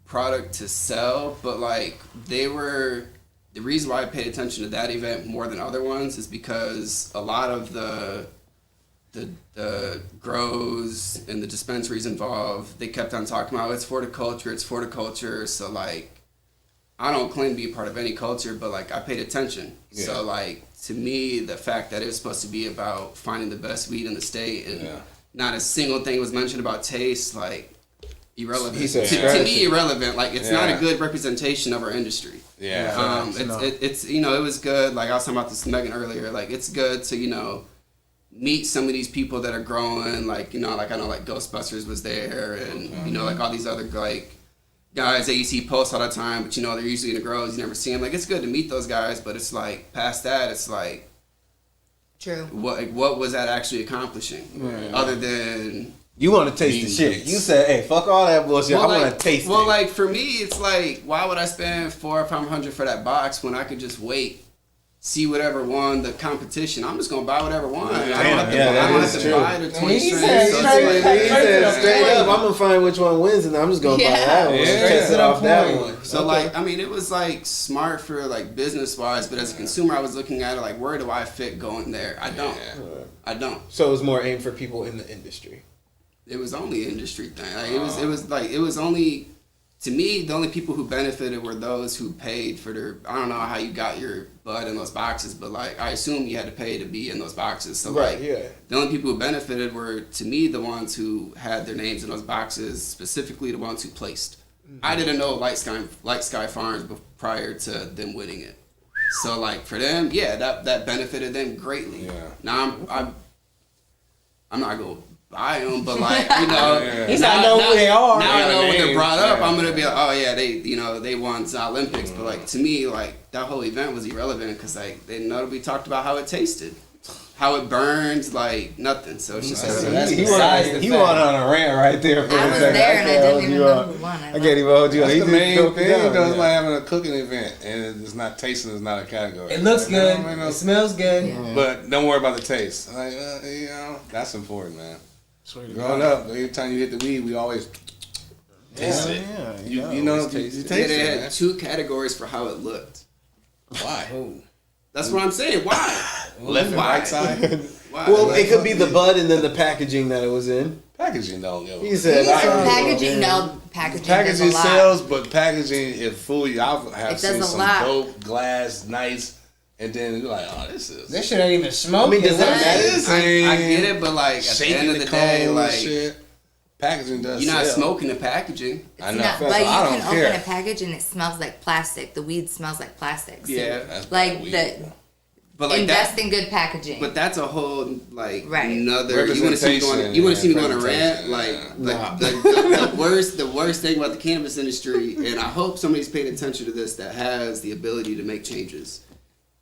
product to sell, but like the reason why I paid attention to that event more than other ones is because a lot of the grows and the dispensaries involved, they kept on talking about it's horticulture. So like, I don't claim to be a part of any culture, but like I paid attention. Yeah. So like to me, the fact that it was supposed to be about finding the best weed in the state and not a single thing was mentioned about taste, like irrelevant. He said To me, irrelevant. Like it's not a good representation of our industry. Yeah. It's it was good. Like I was talking about this to Megan earlier. Like it's good to meet some of these people that are growing. Like like I know like Ghostbusters was there, and like all these other like guys that you see post all the time, but they're usually in the grows. You never see them. Like it's good to meet those guys, but it's like past that, it's like True. what was that actually accomplishing other than. You want to taste the shit. You said, hey, fuck all that bullshit. I want to taste it. Well, like, for me, it's like, why would I spend $400 or $500 for that box when I could just wait, see whatever won the competition? I'm just going to buy whatever won. I don't have to buy the 20 He strains. said So it's like, straight up, I'm going to find which one wins, and I'm just going to buy that one. Test it off that one. So, like, I mean, it was, like, smart for, like, business-wise, but as a consumer, I was looking at it, like, where do I fit going there? I don't. I don't. So it was more aimed for people in the industry. It was only an industry thing. Like, it was only, to me, the only people who benefited were those who paid for their, I don't know how you got your bud in those boxes, but like, I assume you had to pay to be in those boxes. So the only people who benefited were, to me, the ones who had their names in those boxes, specifically the ones who placed. I didn't know Light Sky Farms prior to them winning it. So like for them, yeah, that benefited them greatly. Yeah. Now I'm not gonna buy them, but like you know, He's not know who they are. Now I know when they're brought up. Yeah. I'm gonna be like, oh yeah, they won the Olympics, but like to me, like that whole event was irrelevant because like they nobody talked about how it tasted, how it burned, like nothing. So it's just He went on a rant right there. For I a was second. there and I didn't even know who won. I can't even hold you. That's He the just main broke it thing. down, Though, it's yeah. like having a cooking event, and it's not tasting is not a category. It looks You know good. what I mean? It smells good. Yeah. But don't worry about the taste. Like you know, that's important, man. Growing up, every time you hit the weed, we always taste it. Yeah, You know, you taste they it. had Man. 2 categories for how it looked. Why? That's what I'm saying. Why? Left and Why? right side. Why? Well, Like, it could be the bud and then the packaging that it was in. Packaging don't go. He said, Packaging, no, packaging does Packaging a lot. sells, but packaging is fool you. I've It have does seen a some lot. dope glass, nice, and then you're like, oh, this is. This shit ain't even smoking. I mean, does that What? matter? I get it, but like at the shaking end of the cone day, and like shit. Packaging does. you're not sell. smoking the packaging. I It's know. not, So but you I don't can care. open a package and it smells like plastic. The weed smells like plastic. So, Yeah. That's like weed. the But like invest that, in good packaging. but that's a whole like Right. another. You want to see me going? You want to see me going to rant? Presentation, Like yeah. the worst thing about the cannabis industry, and I hope somebody's paying attention to this that has the ability to make changes,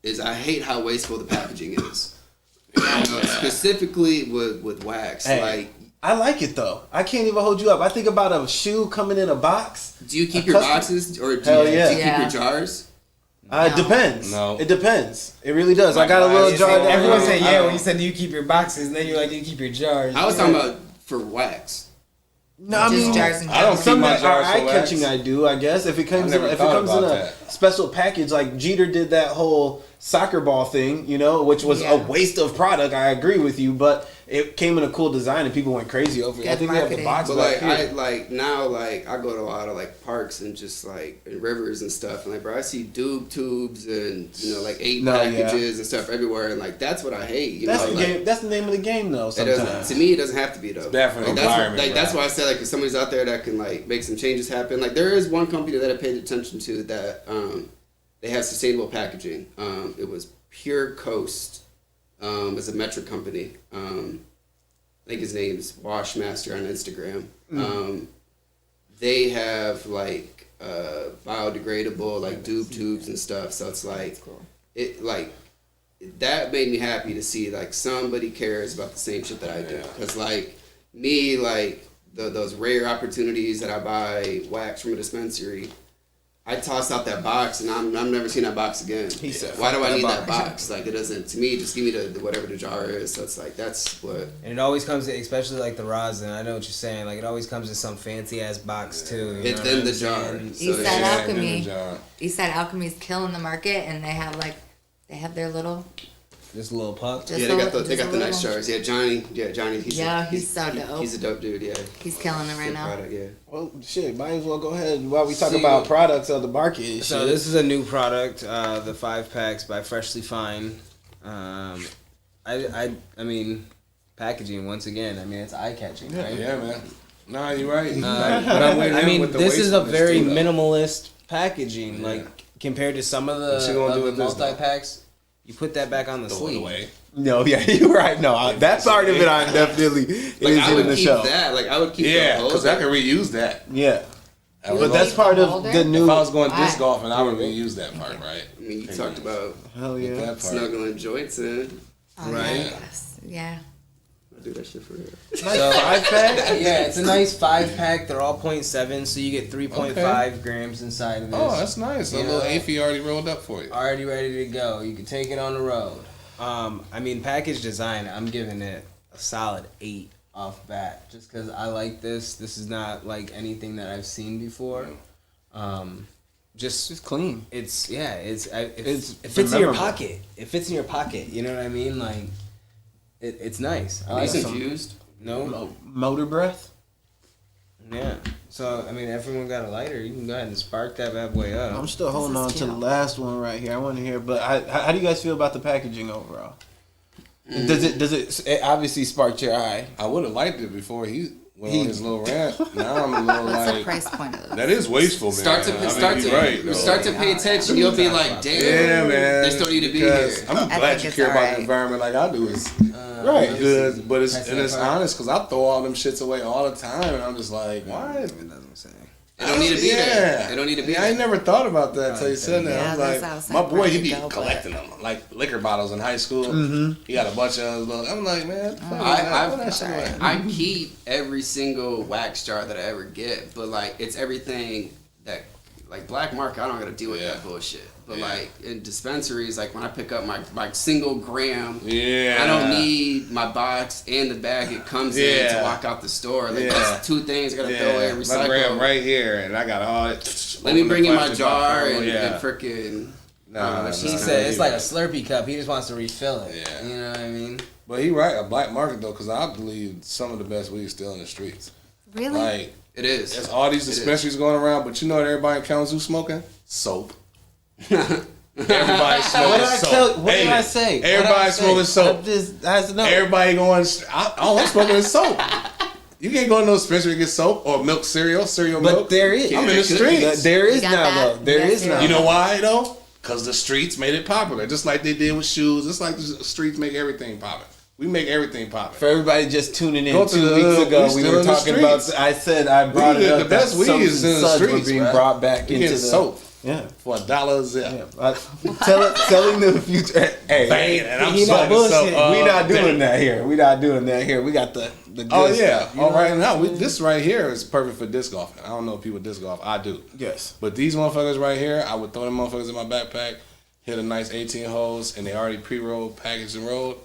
is I hate how wasteful the packaging is. You know, specifically with wax. Hey. Like, I like it though. I can't even hold you up. I think about a shoe coming in a box. do you keep A your custom- boxes or do Hell you, yeah. do you keep Yeah. your jars? It No. depends. No. It depends. It really does. I Like got a little glass. jar. that- Everyone said I yeah don't- when you said do you keep your boxes, and then you're like, do you keep your jars? I was talking about for wax. No, I just mean, jars and I don't jars. some my that are jars for eye catching. wax. I do. I guess if it comes never in, if it thought comes in about a that. special package, like Jeter did that whole soccer ball thing, you know, which was Yeah. a waste of product. I agree with you, but it came in a cool design and people went crazy over it. Good I think we have the marketing. box But back like here. I like now like I go to a lot of like parks and just like and rivers and stuff and like bro I see doob tubes and you know like 8 No, packages and stuff everywhere and like that's what I hate. You That's know, the like, game. That's the name of the game, though. It doesn't, Sometimes to me, it doesn't have to be though. It's bad for the like, that's environment, Like that's bro. why I said like if somebody's out there that can like make some changes happen. Like there is one company that I paid attention to that they have sustainable packaging. It was Pure Coast. It's a metric company. I think his name's Washmaster on Instagram. They have like biodegradable like doob tubes and stuff. So it's like it like that made me happy to see like somebody cares about the same shit that I do. Cause like me like those rare opportunities that I buy wax from a dispensary. I tossed out that box and I'm never seen that box again. He said, why do "Fuck I that need that box." box? Like it doesn't to me. Just give me the whatever the jar is. So it's like that's what. And it always comes, especially like the rosin. I know what you're saying. Like it always comes in some fancy ass box too. You It's know in what the I'm jar. saying? So Eastside it's- Yeah, Alchemy. in the jar. Eastside Alchemy's killing the market, and they have their little. Just a little puck. Just Yeah, a they got little- the just a nice little- jars. Yeah, Johnny. He's so dope. He's a dope dude. Yeah, He's killing it right Good now. product, yeah. well, shit, might as well go ahead while we talk See, about products of the market. and So shit. this is a new product, the 5 packs by Freshly Fine. I mean, packaging once again. I mean, it's eye catching, right? Yeah, man. Nah, you're right. But I'm with I him mean, with the this is a wastefulness very too, though. minimalist packaging, Yeah. like compared to some of the What you gonna do with this, though? multi packs. You put that back on the Throw it sleeve. away. No, yeah, you're right. No, that part of it, I definitely Like is I in would the keep show. that. Like I would keep Yeah, the because I holder. can reuse that. Yeah, I You would but that's keep part the of holder? the new. If I was going Why? disc golfing, I would reuse that part, right? I mean, you talked about Hell With yeah. that part. snuggling joints in. Oh, Right. Yeah, I guess. Yeah. I do that shit for real. So, 5 pack. yeah, it's a nice 5 pack. They're all 0.7, so you get 3.5 grams inside of this. Oh, that's nice. A Yeah. little AFI already rolled up for you. Already ready to go. You can take it on the road. I mean, package design, I'm giving it a solid 8 off bat, just because I like this. This is not like anything that I've seen before. Just clean. It fits in your memorable. pocket. It fits in your pocket. You know what I mean? Like, it's nice. I like Nice it. infused. No, Motor breath. yeah. So I mean, everyone got a lighter. You can go ahead and spark that bad boy up. I'm still holding is on to the cute. last one right here. I want to hear, but how do you guys feel about the packaging overall? Does it obviously sparked your eye? I would have liked it before he went on his little rant. Now I'm a little What's the like, price point of this? that is wasteful, man. Start to pay attention. You'll be like, damn, yeah, man. they still need to be here. I'm glad you care about the environment like I do. It's Right. good, but it's honest because I throw all them shits away all the time, and I'm just like, why? It doesn't say. It don't need to be there. It don't need to be Yeah, there. I ain't never thought about that until you said that. Yeah, I'm that's like, outside my boy, he be practical, collecting them like liquor bottles in high school. He got a bunch of them. I'm like, man, I keep every single wax jar that I ever get, but like it's everything that like black market. I don't gotta deal with that bullshit. But like in dispensaries, like when I pick up my single gram, I don't need my box and the bag it comes in to walk out the store. Like that's two things I gotta throw away and recycle. My gram right here, and I got all it. Let me bring in my jar and freaking. He said it's like a Slurpee cup. He just wants to refill it. Yeah. You know what I mean? But he right, a black market though, because I believe some of the best weed is still in the streets. Really? Like it is. There's all these dispensaries going around, but you know what everybody in Kalamazoo smoking? Soap. Everybody smoking soap. What did I say? Everybody smoking soap. Everybody going. All I'm smoking is soap. You can't go to no dispensary to get soap or milk cereal milk. But there is. I'm in the streets. There is now though. There is now. You know why though? Because the streets made it popular, just like they did with shoes. It's like the streets make everything popular. We make everything popular. For everybody just tuning in 2 weeks ago, we were talking about. I said I brought it up. The best weed is in the streets. Were being brought back into the soap. Yeah, for $1 a zip. Yeah. Telling the future. Hey, and I'm not bullshit. We not doing day. that here. We not doing that here. We got the good stuff. All right now, this right here is perfect for disc golfing. I don't know if people disc golf. I do. Yes. But these motherfuckers right here, I would throw them motherfuckers in my backpack, hit a nice 18 holes, and they already pre-rolled, packaged, and rolled.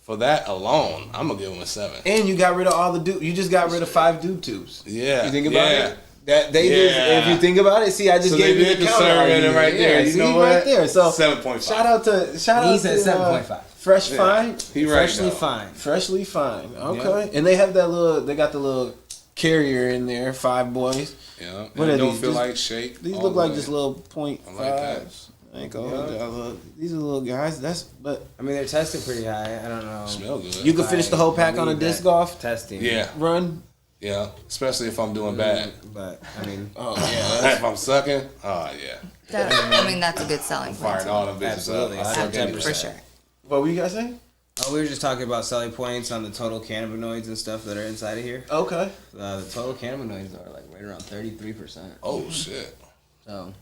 For that alone, I'm gonna give them a 7. And you got rid of all the dupe. You just got rid of 5 dupe tubes. Yeah. You think about it. That they did. If you think about it, see, I just gave you the counter right there. You know what? Right there. So 7.5. Shout out to he said 7.5. Fresh Fine. He freshly fine. Freshly fine. Okay. And they have that little. They got the little carrier in there. 5 boys. Yeah. What are don't these? feel like shake. These look like just little .5. I like that. These are little guys. But I mean, they're tested pretty high. I don't know. Smell good. You could finish the whole pack on a disc golf testing. Run. Yeah, especially if I'm doing bad. But I mean, if I'm sucking, I mean, that's a good selling point. Firing all them bitches Absolutely. up. I suck anyway. For sure. What were you guys saying? Oh, we were just talking about selling points on the total cannabinoids and stuff that are inside of here. Okay. The total cannabinoids are like right around 33%. Oh shit. So.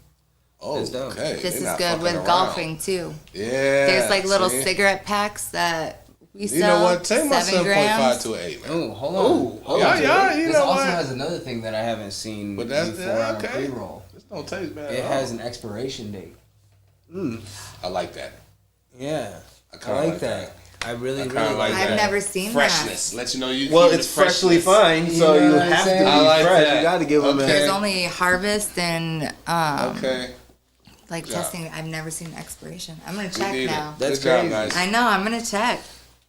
Okay. This is good with golfing too. Yeah. There's like little cigarette packs that we sell. You know what? Take my 7 7.5 to an 8, man. Oh, hold on. Hold on. You this know also what? has another thing that I haven't seen But that's before on a pre-roll. This don't taste bad. It has an expiration date. I like that. Yeah. I like that. I really like I've that. never seen freshness. Let you know you. Well, it's freshly fine, so you have to be fresh. You got to give them that. There's only harvest and like Good testing. I've never seen the expiration. I'm gonna check now. That's Good job, crazy. guys. I know. I'm gonna check.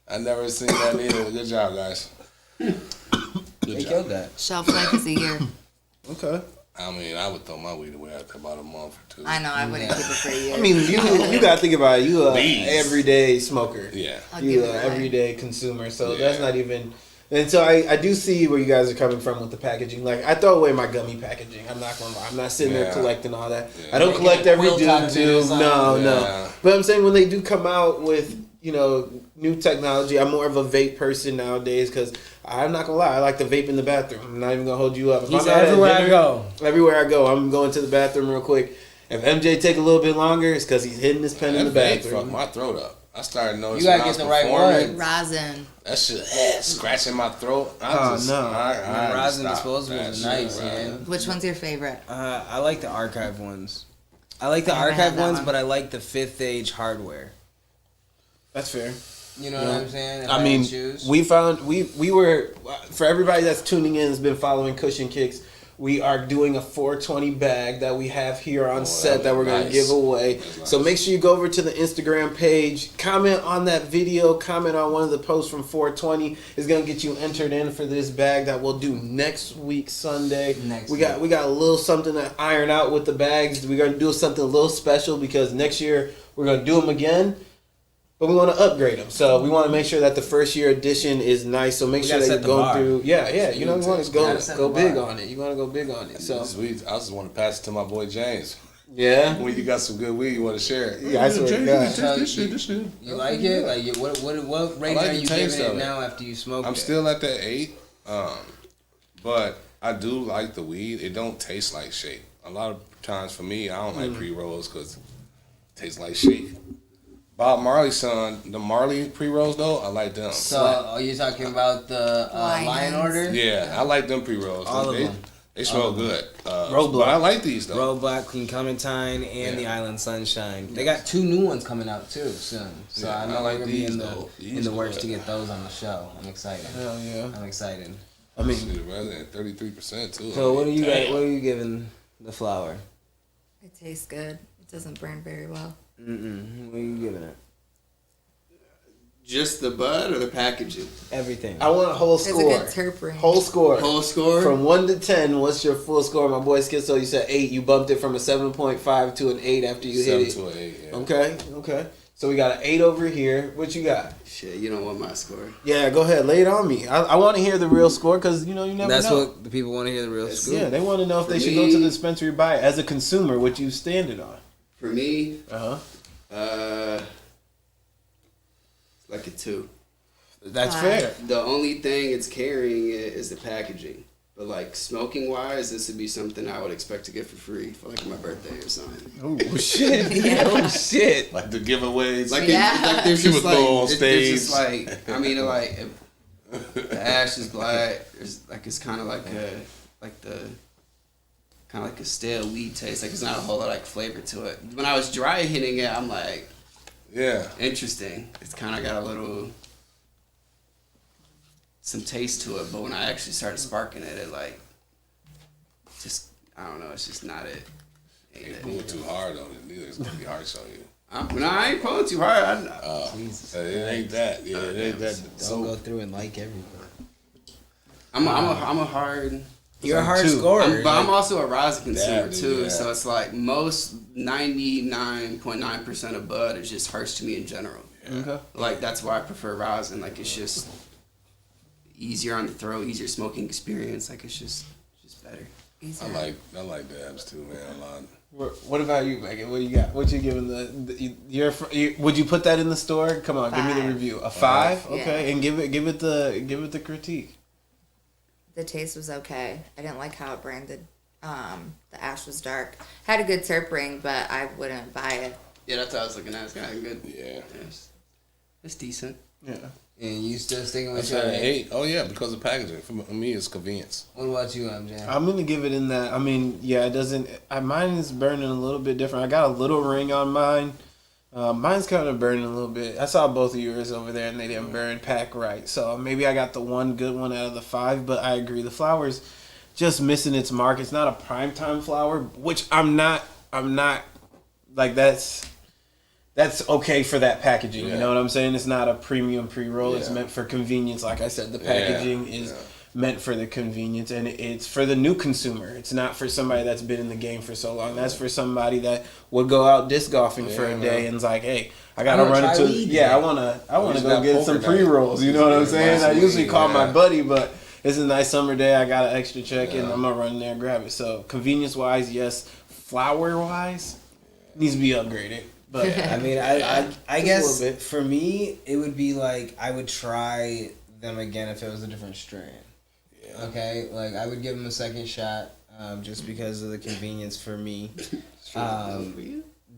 I never seen that either. Good job, guys. Good They job. killed that. Shelf life is a year. Okay. I mean, I would throw my weed away after about a month or 2. I know. I wouldn't keep it for a year. I mean, you got to think about it. You Bees. everyday smoker. Yeah. I'll You give it away. everyday consumer. So that's not even. And so I do see where you guys are coming from with the packaging. Like, I throw away my gummy packaging. I'm not gonna lie. I'm not sitting there collecting all that. I don't collect every dude tube. No. But I'm saying when they do come out with, new technology, I'm more of a vape person nowadays because I'm not gonna lie. I like to vape in the bathroom. I'm not even gonna hold you up. Everywhere I go. Everywhere I go, I'm going to the bathroom real quick. If MJ take a little bit longer, it's because he's hitting his pen in the bathroom. Fuck my throat up. I started noticing. You gotta get the right one. Rosin. That shit scratching my throat. Rosin disposables are nice, man. Which one's your favorite? I like the archive ones. I like the I haven't archive had that ones, one. but I like the 5th age hardware. That's fair. You know what I'm saying? If I had mean, to choose. we found we were, for everybody that's tuning in, has been following Cushion Kicks. We are doing a 420 bag that we have here on set that we're going to give away. So make sure you go over to the Instagram page, comment on that video, comment on one of the posts from 420. It's going to get you entered in for this bag that we'll do next week Sunday. We got a little something to iron out with the bags. We're going to do something a little special because next year we're going to do them again. but we want to upgrade them. So we want to make sure that the first year edition is nice. So make sure that you're going through. Yeah. You know, we want to go big on it. You want to go big on it. So I just want to pass it to my boy James. Yeah. When you got some good weed, you want to share it. Yeah, I swear to God. This shit. You like it? Like what rating are you giving it now after you smoked it? I'm still at that 8, but I do like the weed. It don't taste like shake. A lot of times for me, I don't like pre-rolls because it tastes like shake. Bob Marley's son, the Marley pre-rolls though, I like them. So are you talking about the Lion Order? Yeah, I like them pre-rolls. All of them. They smell good. Roadblock. But I like these though. Roadblock, Queen Clementine, and the Island Sunshine. They got 2 new ones coming out too soon. So I know we're gonna be in the works to get those on the show. I'm excited. Hell yeah. I'm excited. I mean, rather than 33% too. So what are you what are you giving the flower? It tastes good. It doesn't burn very well. What are you giving it? Just the bud or the packaging? Everything. I want a whole It's score. a good terp range. Whole score. Whole score? From 1 to 10, what's your full score? My boy Skitzo, you said 8. You bumped it from a 7.5 to an 8 after you hit it. 7 to an 8, yeah. Okay. So we got an 8 over here. What you got? Shit, you don't want my score. Yeah, go ahead. Lay it on me. I want to hear the real score because, you know, you never That's know. what the people want to hear, the real scoop. Yeah, they want to know if For they should me- go to the dispensary and buy it. As a consumer, what you stand it on. For me, Uh-huh. it's like a 2. That's fair. The only thing it's carrying is the packaging. But like smoking wise, this would be something I would expect to get for free for like my birthday or something. Oh, shit. Oh, shit. Like the giveaways. Like, Yeah. there's People just throw on like there's just stage. like I mean like if the ash is black. There's like it's kind of like a stale weed taste. Like it's not a whole lot of like flavor to it. When I was dry hitting it, I'm like, Yeah. interesting. It's kind of got a little some taste to it, but when I actually started sparking it, it like just I don't know. It's just not it. Ain't Ain't it. pulling too hard on it neither. It's gonna be harsh on you. No, I ain't pulling too hard. Jesus. It ain't that. Yeah, it ain't that. Don't go through and like everything. I'm a hard. You're a hard 2. scorer. But I'm also a rosin consumer dude, too, yeah. so it's like most 99.9% of bud is just harsh to me in general. Okay. Like that's why I prefer rosin. Like it's just easier on the throat, easier smoking experience. Like it's just better. Easier. I like dabs too, man. A lot. What about you, Megan? What you got? What you giving would you put that in the store? Come on, give me the 5. review. A 5? Yeah. Okay, and give it the critique. The taste was okay. I didn't like how it branded. The ash was dark. Had a good terp ring, but I wouldn't buy it. Yeah, that's what I was looking at. It's kind of good. Yeah. It's decent. Yeah. And you still sticking with That's your at an 8. Oh yeah, because of packaging. For me, it's convenience. What about you, MJ? I'm gonna give it in that. I mean, yeah, it doesn't. Mine is burning a little bit different. I got a little ring on mine. Mine's kind of burning a little bit. I saw both of yours over there, and they didn't burn pack right. So maybe I got the one good one out of the 5. But I agree, the flower's just missing its mark. It's not a primetime flower, which I'm not like that's okay for that packaging. You know what I'm saying? It's not a premium pre-roll. It's meant for convenience. Like I said, the packaging is meant for the convenience, and it's for the new consumer. It's not for somebody that's been in the game for so long. That's for somebody that would go out disc golfing for a day and's like, hey, I gotta run into I wanna go get some pre-rolls. You know what I'm saying? I usually call my buddy, but it's a nice summer day. I got an extra check and I'm gonna run there and grab it. So convenience wise, yes. Flower wise, needs to be upgraded. But I mean, I guess little bit. for me, it would be like I would try them again if it was a different strain. Yeah. Okay, like I would give them a second shot, just because of the convenience for me.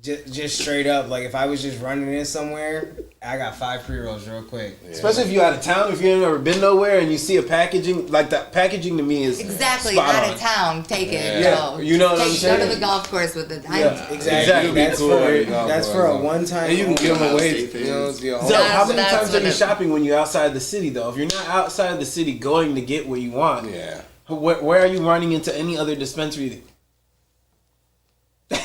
Just straight up, like if I was just running in somewhere, I got 5 pre-rolls real quick. Yeah. Especially if you're out of town, if you've never been nowhere and you see a packaging, like that packaging to me is Exactly, spot out on. of town, take it. Yeah. Go. You know what I'm Go saying? to the golf course with it. Yeah. Exactly. That's cool for at the golf That's course, for a though. one-time. And you can give them away. State You know, things. your So how many That's times are you what it- shopping when you're outside the city though? If you're not outside the city going to get what you want, Yeah. where are you running into any other dispensary?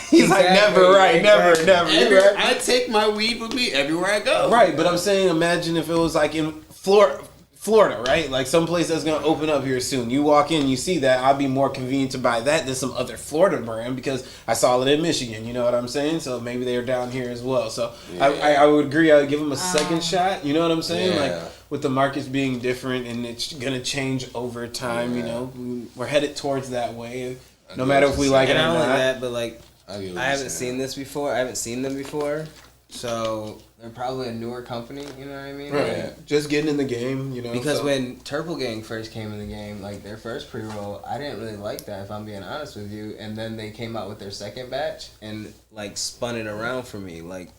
He's like, Exactly, never, right? exactly. Never. You right? I take my weed with me everywhere I go. Right, but I'm saying, imagine if it was like in Florida. Florida, right? Like some place that's gonna open up here soon. You walk in, you see that. I'd be more convenient to buy that than some other Florida brand because I saw it in Michigan. You know what I'm saying? So maybe they're down here as well. So I would agree. I would give them a second shot. You know what I'm saying? Yeah. Like with the markets being different and it's gonna change over time. You know, we're headed towards that way. No matter if we like it or not only not. that, but like I haven't seen this before. I haven't seen them before, so they're probably a newer company. You know what I mean? Right. Like, Just getting in the game, you know. because when Turple Gang first came in the game, like their first pre-roll, I didn't really like that, if I'm being honest with you. And then they came out with their second batch and like spun it around for me. Like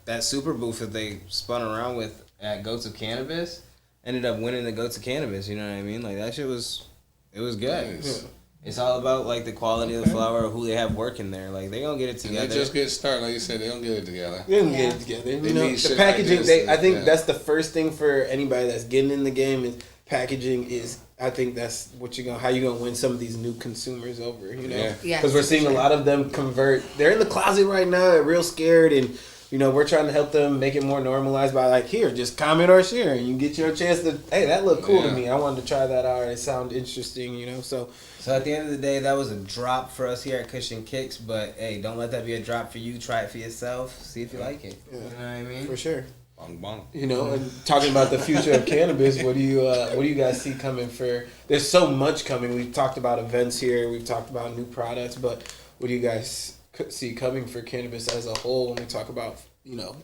that super booth that they spun around with at Go to Cannabis ended up winning the Go to Cannabis. You know what I mean? Like that shit was, it was good. Nice. Yeah. It's all about like the quality of the flower or who they have working there. Like they gonna get it together. And they just get started, like you said. They don't get it together. They don't get it together. They You know, need the shit packaging. like this, I think that's the first thing for anybody that's getting in the game is packaging. Is I think that's what how you gonna win some of these new consumers over. You know, Yeah. because we're seeing a lot of them convert. They're in the closet right now. They're real scared and. You know, we're trying to help them make it more normalized by like, here, just comment or share, and you get your chance to, hey, that looked cool to me. I wanted to try that out. It sounded interesting, you know. So at the end of the day, that was a drop for us here at Cushion Kicks. But hey, don't let that be a drop for you. Try it for yourself. See if you like it. Yeah. You know what I mean? for sure. Bong bong. You know, and talking about the future of cannabis, what do you guys see coming for? There's so much coming. We've talked about events here. We've talked about new products, but what do you guys see coming for cannabis as a whole when we talk about, you know,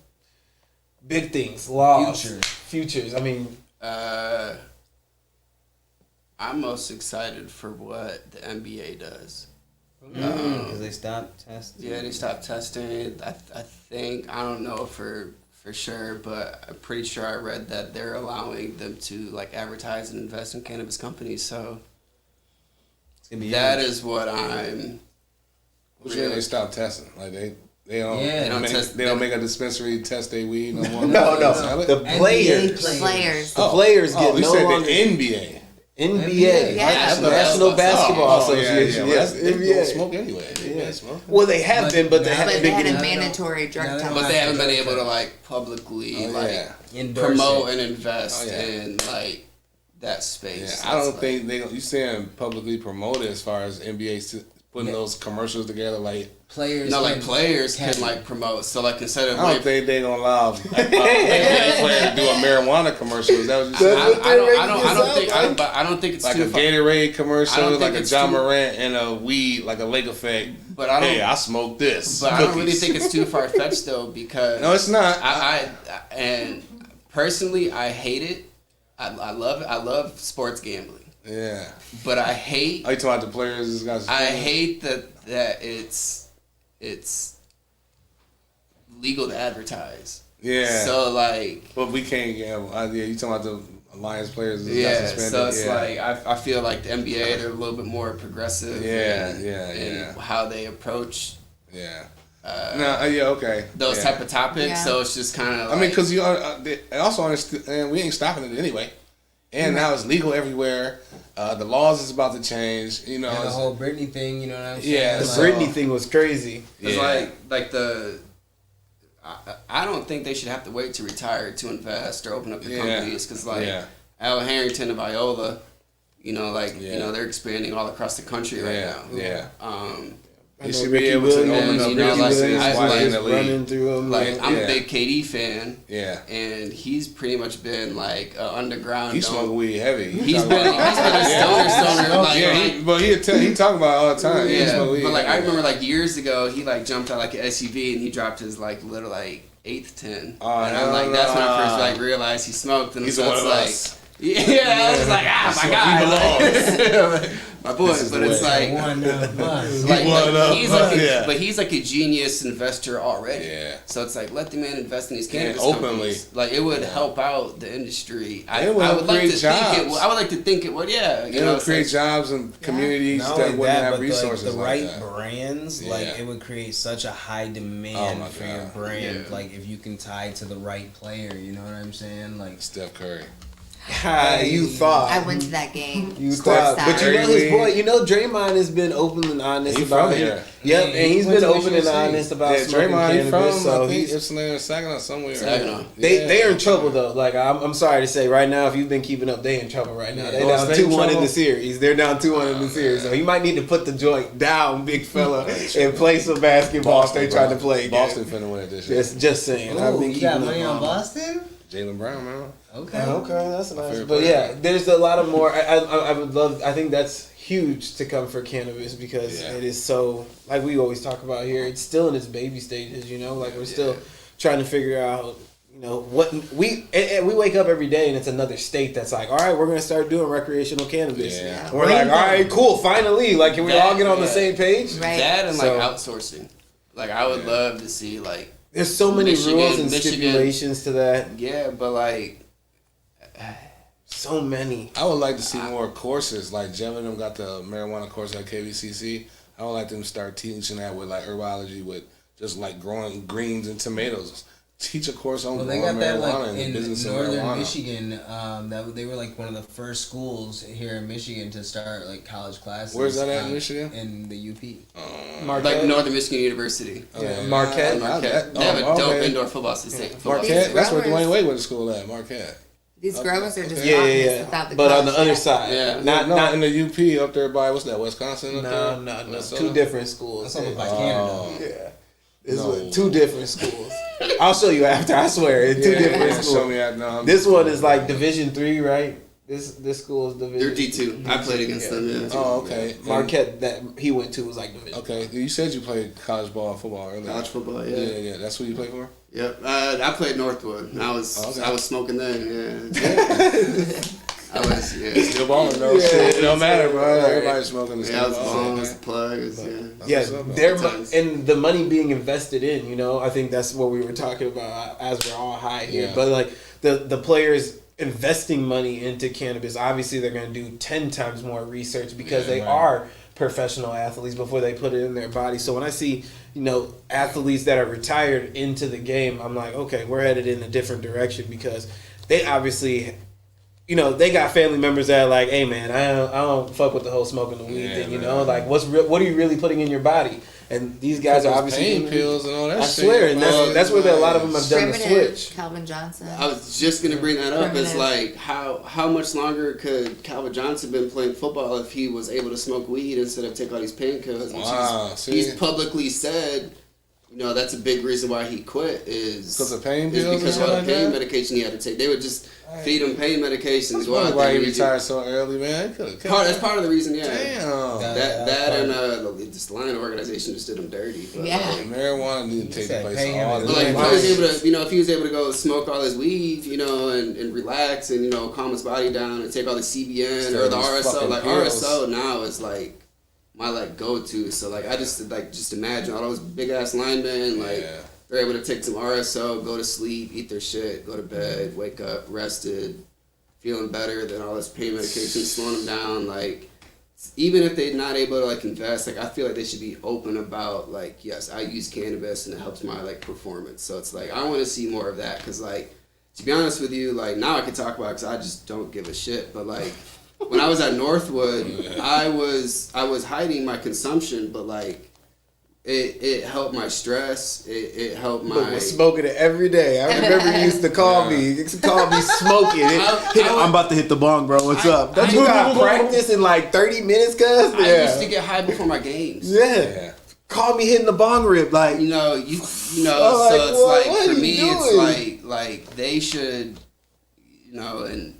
big things, laws, futures? I mean, I'm most excited for what the NBA does. Because they stopped testing. Yeah, they stopped testing. I think, I don't know for sure, but I'm pretty sure I read that they're allowing them to like advertise and invest in cannabis companies. So that is what I'm. Which really they stop testing? Like they don't. Yeah. They don't make a dispensary test their weed no more. no. The players. The players get you no said longer. the NBA. NBA, Yeah. National Basketball Association. Yeah. Yes, They NBA. don't smoke anyway. Yeah. Smoke. Well, they have been, but they But haven't they been had a getting. mandatory drug No, test. But they haven't been able to like publicly Endorse promote it. and invest Oh, yeah. in like that space. Yeah, I don't think they. You saying publicly promote it as far as NBA putting those commercials together like. Players. No, like players can like promote. So like instead of I don't think they gonna allow NBA player to do a marijuana commercial. Is that what you said? I don't think it's Like too a far. Gatorade I commercial, don't like think a it's John too- Morant and a weed, like a Lake Effect. But I don't. Hey, I smoke this. But I don't really Cookies. think it's too far fetched though, because No, it's not. I and personally I hate it. I love it. I love sports gambling. Yeah. But I hate. Are you talking about the players? I hate that it's legal to advertise. Yeah. So like. But we can't gamble. Yeah, you talking about the Alliance players? That got Yeah, suspended? so it's Yeah. like I feel like the NBA they're a little bit more progressive. in how they approach Yeah. Okay. those Yeah. type of topics. Yeah. So it's just kind of. Like, I mean, because you they also understand we ain't stopping it anyway, and now it's legal everywhere. The laws is about to change. You know, And the it's- whole Britney thing, you know what I'm saying? Yeah, The so- Britney thing was crazy. it's Yeah. like the. I don't think they should have to wait to retire to invest or open up the companies because like Al Harrington of Iola, you know, they're expanding all across the country right now. Yeah. I They know should be Ricky able to Williams, open up you know, like, businesses I- while like, in the league. running through them. Like I'm Yeah. a big KD fan, Yeah. and he's pretty much been like underground. He smoking weed heavy. He's been a stoner. Like, he talk about it all the time. He yeah, smoke weed but like I heavy. remember like years ago, he like jumped out like an SUV and he dropped his like little like eighth tin. Oh, and I'm like, that's when I first like realized he smoked, and He's so one it's of like. us. Yeah, I was like, my God, my boy. This is But the it's way. like, One of us. like, one of he's like, us. Yeah. but he's like a genius investor already. Yeah. So it's like, let the man invest in these cannabis openly. companies. Like it would help out the industry. I It would would like to create think it. jobs. I would like to think it would. Yeah, you You know, know, it's create like, jobs and communities Not that only wouldn't that, have but resources the like right that. brands, Yeah. like it would create such a high demand Oh my for your God. brand. Yeah. Like if you can tie to the right player, you know what I'm saying? Like Steph Curry. You thought. I went to that game. You Courtside. thought, but you know his boy. You know Draymond has been open and honest about it. Yep, and he's been open and honest about smoking cannabis. So he's Ypsilanti or Saginaw somewhere. Saginaw. They're in trouble though. Like I'm sorry to say, right now, if you've been keeping up, they're in trouble right now. They're down 2-1 in the series. They're down 2-1 in the series. So he might need to put the joint down, big fella, and play some basketball. If they trying to play. Boston finna win it this year. Just saying. I've been you got keeping money up on Boston? Jaylen Brown, man. Okay, that's nice. But yeah, there's a lot of more. I would love. I think that's huge to come for cannabis because it is so, like we always talk about here, it's still in its baby stages. You know, like we're still trying to figure out. You know what we wake up every day and it's another state that's like, all right, we're gonna start doing recreational cannabis. Yeah. And we're like, all right, cool, finally. Like, can we all get on the same page? Right. That and like outsourcing. Like I would love to see like. There's so many Michigan, rules and stipulations to that. Yeah, but like. So many. I would like to see more courses. Like Jeff and them got the marijuana course at KVCC. I would like them to start teaching that with like herbology, with just like growing greens and tomatoes. Teach a course on they growing got that marijuana like and the in business of northern marijuana. Michigan. That they were like one of the first schools here in Michigan to start like college classes. Where's that at in Michigan? In the UP. Like Northern Michigan University. Yeah, Marquette. Marquette. They have a dope indoor football system. Marquette. That's where Dwayne Wade went to school at. Marquette. These growers are just yeah. without the But on the college other staff. side, Yeah. Not in the UP up there by what's that? Wisconsin. Up there? No. Minnesota? Two different schools. That's over by Canada. Yeah. It's two different schools. I'll show you after, I swear. It's two different schools. Show me that. No, this one is like Division 3, right? This school is Division. They're D2. I played against them. Yeah. Oh, okay. Marquette that he went to was like Division. Okay, you said you played college ball, football earlier. College football, Yeah. That's what you played for. Yep. I played Northwood. I was smoking then. Yeah. I was. Yeah. Still balling though. Shit, it don't matter, bro. Everybody's smoking. Yeah, I was balling. Was the plug. Yeah, and the money being invested in, you know, I think that's what we were talking about as we're all high here. Yeah. But like the players investing money into cannabis, obviously they're going to do 10 times more research because they are professional athletes before they put it in their body. So when I see, you know, athletes that are retired into the game, I'm like, okay, we're headed in a different direction because they obviously, you know, they got family members that are like, hey man, I don't fuck with the whole smoking the weed thing, you know, like what are you really putting in your body? And these guys are obviously pain pills and all that. I swear, and that's where a lot of them have done the Primitive switch. Calvin Johnson. I was just gonna bring that up. It's Primitive. like how much longer could Calvin Johnson been playing football if he was able to smoke weed instead of take all these pain pills? Wow, He's publicly said, you know, that's a big reason why he quit is because of pain pills. Because of all the pain medication he had to take. They would just feed him pain medications. That's why he retired so early, man. That's part of the reason. Yeah. Damn. That and just the line organization just did him dirty. But, marijuana need to take the place of all but this. like if he was able to, you know, if he was able to go smoke all his weed, you know, and relax and, you know, calm his body down and take all the CBN or the RSO, like pills. RSO now is like my like go to. So like I just imagine all those big ass linemen like they're able to take some RSO, go to sleep, eat their shit, go to bed, wake up rested, feeling better than all this pain medication slowing them down. Like even if they're not able to like invest, like I feel like they should be open about like, yes, I use cannabis and it helps my like performance. So it's like I want to see more of that because like to be honest with you, like now I can talk about it because I just don't give a shit. But like when I was at Northwood, I was hiding my consumption, but like it helped my stress. It helped my. But was smoking it every day. I remember you used to call me. You used to call me smoking. I'm about to hit the bong, bro. What's up? Don't you got practice in like 30 minutes, cuz? I used to get high before my games. Yeah. Call me hitting the bong rip, like you know. So it's like for me, it's like they should, you know, and.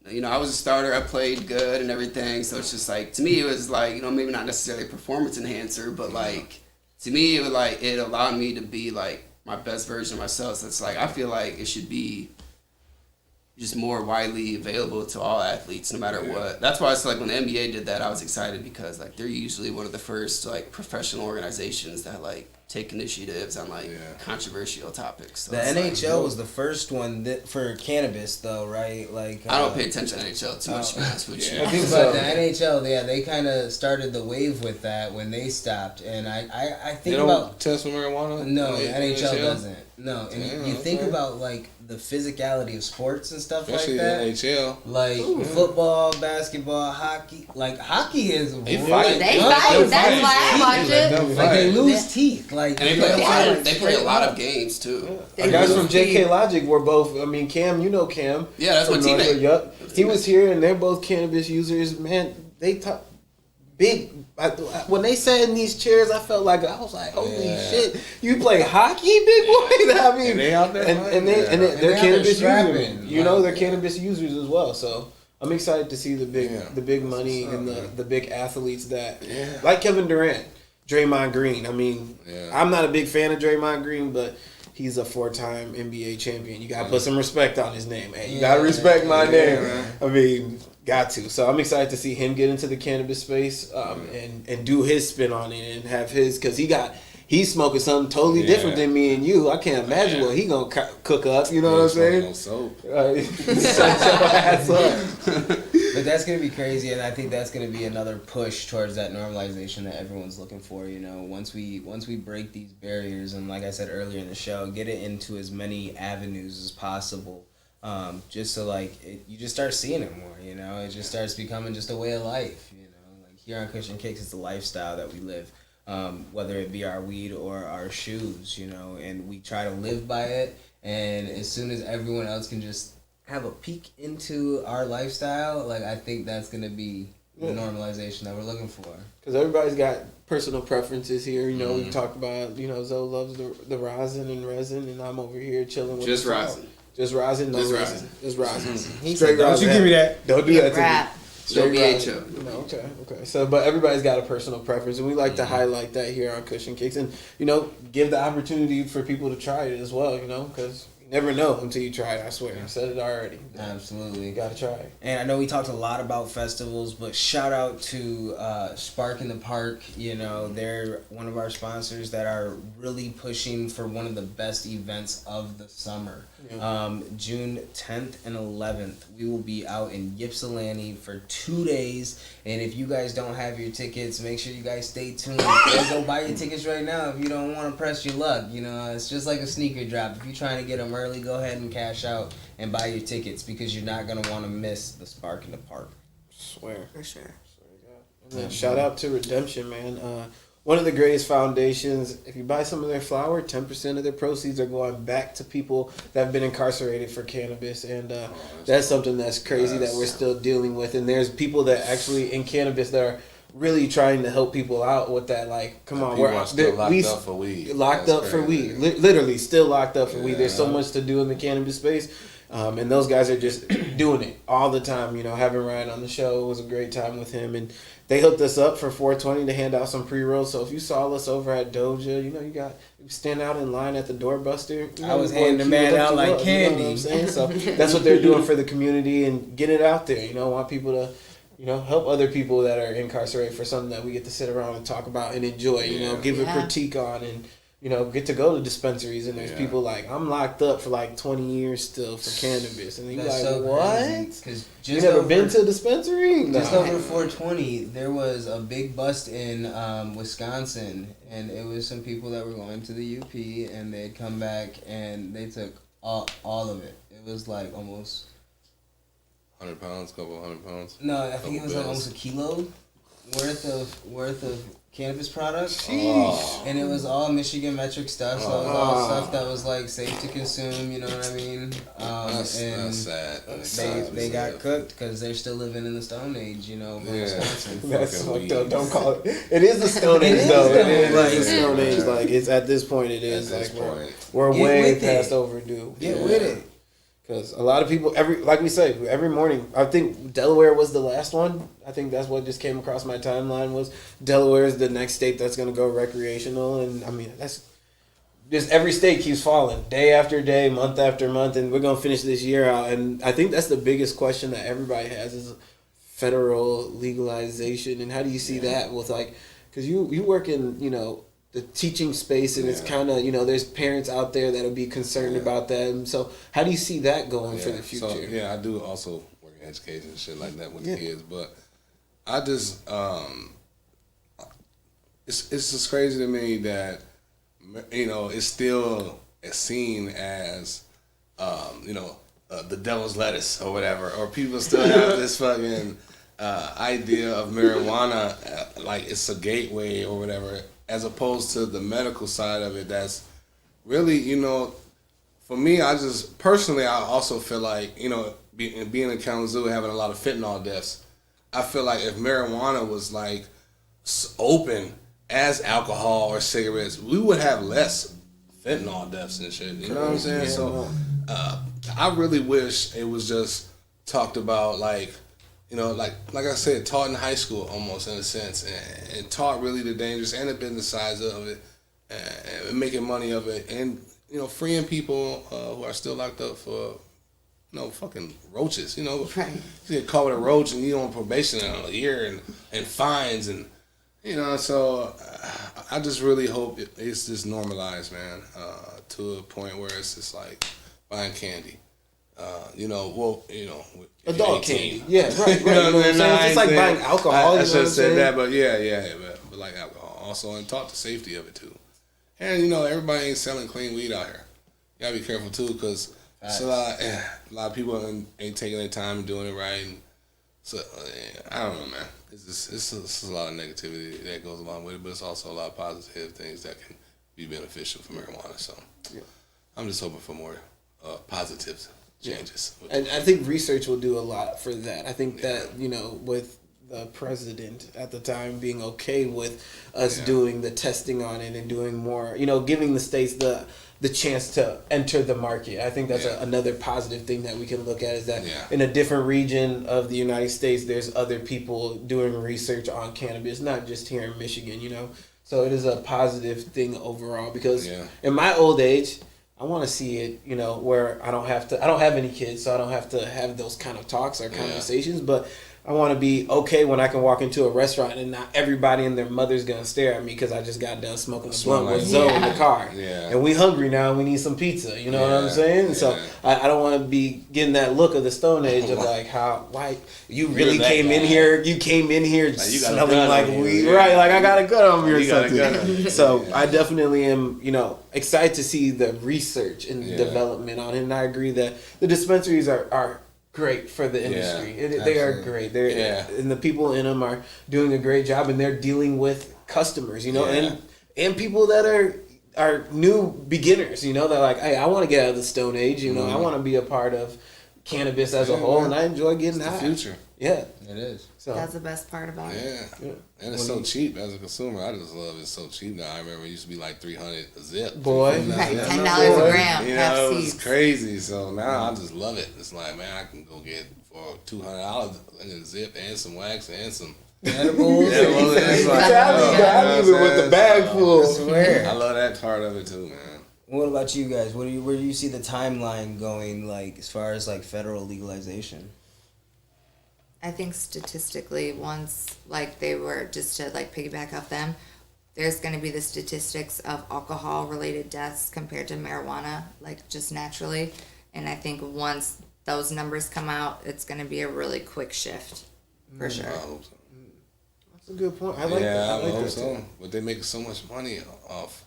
You know, I was a starter. I played good and everything. So it's just like to me, it was like, you know, maybe not necessarily a performance enhancer, but like to me, it was like it allowed me to be like my best version of myself. So it's like I feel like it should be just more widely available to all athletes, no matter what. That's why it's like when the NBA did that, I was excited because like they're usually one of the first like professional organizations that like take initiatives on like controversial topics. So the NHL was the first one for cannabis, though, right? Like I don't pay attention to NHL too much, to be honest with you. I think but the NHL, they kind of started the wave with that when they stopped, and I think they don't about test for marijuana. no, the NHL doesn't. No, and Damn, you think okay. about like the physicality of sports and stuff Especially like that. NHL. Like football, basketball, hockey. Like hockey is They really fight. They good. fight. That's why I watch it. Like they lose Yeah. teeth. Like And they play a lot of games too. They Our guys lose from JK teeth. Logic were both. I mean, Cam, you know Cam. Yeah, that's my from Norfolk, teammate. Yup, he was here, and they're both cannabis users. Man, they talk big. When they sat in these chairs, I felt like I was like, "Holy shit! You play hockey, big boy!" I mean, And they out there and fighting. they're And they out cannabis there users. strapping. You know, they're cannabis users as well. So I'm excited to see the big money What's up, and man? the big athletes that like Kevin Durant, Draymond Green. I mean, I'm not a big fan of Draymond Green, but he's a 4-time NBA champion. You gotta put some respect on his name, man. You gotta respect my name. man. I mean, got to. So I'm excited to see him get into the cannabis space and do his spin on it and have his, because he's smoking something totally different than me and you. I can't imagine what he gonna cook up. You know what I'm saying? No soap. Shut your ass up. But that's gonna be crazy, and I think that's gonna be another push towards that normalization that everyone's looking for. You know, once we break these barriers, and like I said earlier in the show, get it into as many avenues as possible. Just so you just start seeing it more. You know, it just starts becoming just a way of life. You know, like here on Cushion Kicks, it's the lifestyle that we live. Whether it be our weed or our shoes, you know, and we try to live by it. And as soon as everyone else can just have a peek into our lifestyle, like I think that's gonna be the normalization that we're looking for. Because everybody's got personal preferences here. You know, we talked about, you know, Zoe loves the rosin and resin, and I'm over here chilling with Just the salt. rosin. Just rosin, no Just resin. rosin. Just rosin. He Straight said, "Don't rosin. you give me that." Don't do that to Rap. me. No Straight BHO. rosin. No, okay. So, but everybody's got a personal preference, and we like to highlight that here on Cushion Kicks, and you know, give the opportunity for people to try it as well. You know, because you never know until you try it. I swear, I said it already. Absolutely. You gotta try it. And I know we talked a lot about festivals, but shout out to Spark in the Park. You know, they're one of our sponsors that are really pushing for one of the best events of the summer. June 10th and 11th, we will be out in Ypsilanti for 2 days. And if you guys don't have your tickets, make sure you guys stay tuned. Go buy your tickets right now if you don't want to press your luck. You know, it's just like a sneaker drop. If you're trying to get them early, go ahead and cash out and buy your tickets, because you're not going to want to miss the Spark in the Park. Swear. For sure. And then shout out to Redemption, man. One of the greatest foundations. If you buy some of their flour, 10% of their proceeds are going back to people that have been incarcerated for cannabis, and that's something that's crazy that we're still dealing with. And there's people that actually in cannabis that are really trying to help people out with that. Like, come on, People we're are still locked up for weed. Locked That's up for crazy. weed. Literally, still locked up for weed. There's so much to do in the cannabis space. And those guys are just doing it all the time. You know, having Ryan on the show was a great time with him, and they hooked us up for 420 to hand out some pre-rolls. So if you saw us over at Doja, you know, you stand out in line at the doorbuster. You know, I was your boy handing the Q man hooked out you like up, you know candy. what I'm saying? So that's what they're doing for the community and getting it out there. You know, want people to, you know, help other people that are incarcerated for something that we get to sit around and talk about and enjoy. You know, give a critique on, and you know, get to go to dispensaries, and there's people like, I'm locked up for like 20 years still for cannabis, and you're That's like, so what? crazy, 'cause You just never over- been to a dispensary? Just Nah. over 420, there was a big bust in Wisconsin, and it was some people that were going to the UP, and they'd come back and they took all of it. It was like almost 100 pounds, couple 100 pounds. no, I think it was like Couple almost a kilo worth of cannabis products. Sheesh. And it was all Michigan metric stuff, so it was all stuff that was like safe to consume. You know what I mean? That's sad. They got cooked because they're still living in the Stone Age, you know, from Wisconsin. That's Fucking fucked up. weed. Don't call it. It is the Stone Age, is though. though, It is like- the Stone Age. Like, it's at this point, it is. At this Like, point. we're Get way with it. past overdue. Get with it. Because a lot of people, like we say, every morning, I think Delaware was the last one. I think that's what just came across my timeline was Delaware is the next state that's going to go recreational. And, I mean, that's just every state keeps falling day after day, month after month, and we're going to finish this year out. And I think that's the biggest question that everybody has is federal legalization. And how do you see that with, like, because you work in, you know, the teaching space, and it's kind of, you know, there's parents out there that'll be concerned about that. And so how do you see that going for the future? So, I do also work in education and shit like that with the kids, but I just, it's just crazy to me that, you know, it's still seen as, the devil's lettuce or whatever, or people still have this fucking idea of marijuana like it's a gateway or whatever, as opposed to the medical side of it. That's really, for me, I also feel like, being in Kalamazoo, having a lot of fentanyl deaths, I feel like if marijuana was like open as alcohol or cigarettes, we would have less fentanyl deaths and shit. You know what I'm saying? So I really wish it was just talked about like I said, taught in high school almost in a sense, and taught really the dangers and the business sides of it, and making money of it, and freeing people who are still locked up for fucking roaches. Right. You get caught with a roach and you on probation in a year and fines and so I just really hope it's just normalized, man, to a point where it's just like buying candy. Adult candy. Yeah, right. You know what I'm saying? It's just like buying alcohol. I should have said that, but but like alcohol also, and taught the safety of it too. And everybody ain't selling clean weed out here. You gotta be careful too, because a lot of people ain't taking their time and doing it right. And so I don't know, man. It's a lot of negativity that goes along with it, but it's also a lot of positive things that can be beneficial for marijuana. So I'm just hoping for more positive changes. Yeah. And I think research will do a lot for that. I think that, with the president at the time being okay with us doing the testing on it and doing more, giving the states the chance to enter the market. I think that's another positive thing that we can look at, is that in a different region of the United States, there's other people doing research on cannabis, not just here in Michigan, So it is a positive thing overall, because in my old age, I want to see it, where I don't have any kids, so I don't have to have those kind of talks or conversations, but I want to be okay when I can walk into a restaurant and not everybody and their mother's going to stare at me because I just got done smoking a blunt with Zoe in the car. Yeah. And we hungry now and we need some pizza, you know what I'm saying? Yeah. So I don't want to be getting that look of the Stone Age of like, why you really came in here like smelling like weed. Yeah. Right, like I got a gun on me or something. So I definitely am, excited to see the research and development on it. And I agree that the dispensaries are great for the industry. They are great. And the people in them are doing a great job, and they're dealing with customers, and people that are new beginners, they're like, hey, I want to get out of the Stone Age, I want to be a part of cannabis as a whole, and I enjoy getting high. The future. Yeah. It is. So that's the best part about it. Yeah. And it's so cheap as a consumer. I just love it. It's so cheap now. I remember it used to be like $300 a zip. Boy. Right, $10 a gram. It was crazy. So now I just love it. It's like, man, I can go get for $200 in a zip and some wax and some edibles. It's like, I leave it with the bag full. I swear. I love that part of it too, man. What about you guys? Where do you see the timeline going, like as far as like federal legalization? I think statistically, once like they were, just to like piggyback off them, there's going to be the statistics of alcohol related deaths compared to marijuana, like just naturally. And I think once those numbers come out, it's going to be a really quick shift for sure. I hope so. That's a good point. I like that. I hope so. But they make so much money off.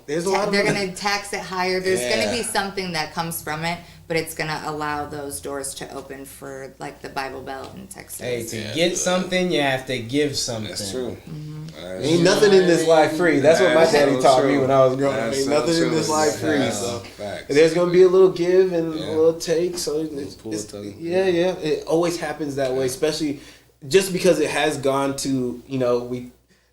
There's a lot of they're going to tax it higher. There's going to be something that comes from it, but it's going to allow those doors to open for like the Bible Belt in Texas. Hey, to get something, you have to give something. That's true. Mm-hmm. Ain't nothing in this life free. That's what my daddy taught me when I was growing up. Ain't nothing in this life free. So there's going to be a little give and a little take. So it always happens that way, especially just because it has gone to,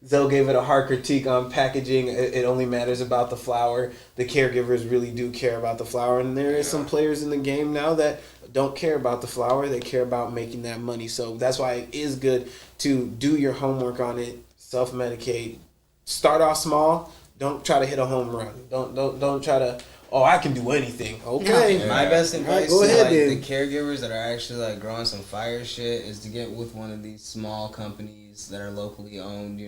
Zoe gave it a hard critique on packaging. It only matters about the flower. The caregivers really do care about the flower. And there is some players in the game now that don't care about the flower. They care about making that money. So that's why it is good to do your homework on it, self-medicate. Start off small. Don't try to hit a home run. Don't try to, I can do anything. Okay. My best advice go to ahead, the caregivers that are actually like growing some fire shit is to get with one of these small companies that are locally owned,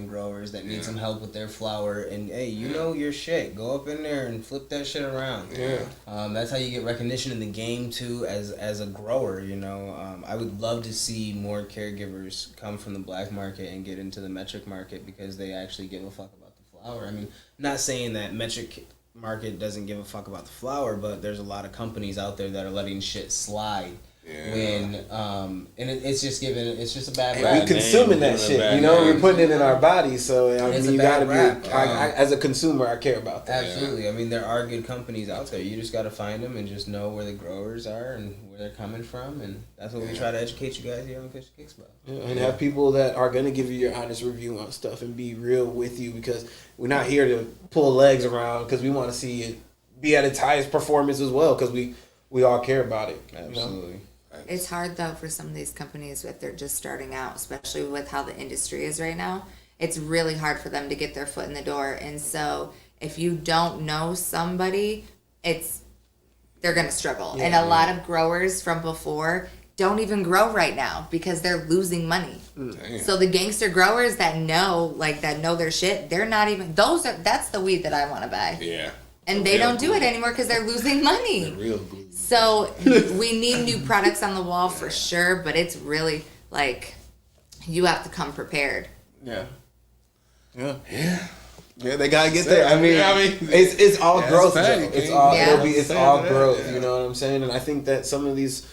growers that need some help with their flower, and hey, your shit. Go up in there and flip that shit around. Yeah. That's how you get recognition in the game too as a grower, I would love to see more caregivers come from the black market and get into the metric market because they actually give a fuck about the flower. I mean, not saying that metric market doesn't give a fuck about the flower, but there's a lot of companies out there that are letting shit slide. Yeah. When it's just a bad And rap. we consuming that shit, you know, we're putting it in our bodies. So I It's mean, a you bad gotta be. rap. As a consumer, I care about that. Absolutely. I mean, there are good companies out there. You just got to find them and just know where the growers are and where they're coming from, and that's what we try to educate you guys here on Fish and Kicks about. Yeah, and have people that are going to give you your honest review on stuff and be real with you, because we're not here to pull legs around, because we want to see it be at its highest performance as well, because we all care about it. Absolutely. You know? It's hard though for some of these companies if they're just starting out, especially with how the industry is right now. It's really hard for them to get their foot in the door, and so if you don't know somebody, they're gonna struggle. And a lot of growers from before don't even grow right now because they're losing money. Damn. So the gangster growers that know their shit, they're not even that's the weed that I want to buy. Yeah. And they don't do it anymore because they're losing money. Real good. So we need new products on the wall for sure, but it's really like you have to come prepared. Yeah. Yeah. Yeah. Yeah, they gotta get there. I mean, it's all growth. Though. It's all growth. You know what I'm saying? And I think that some of these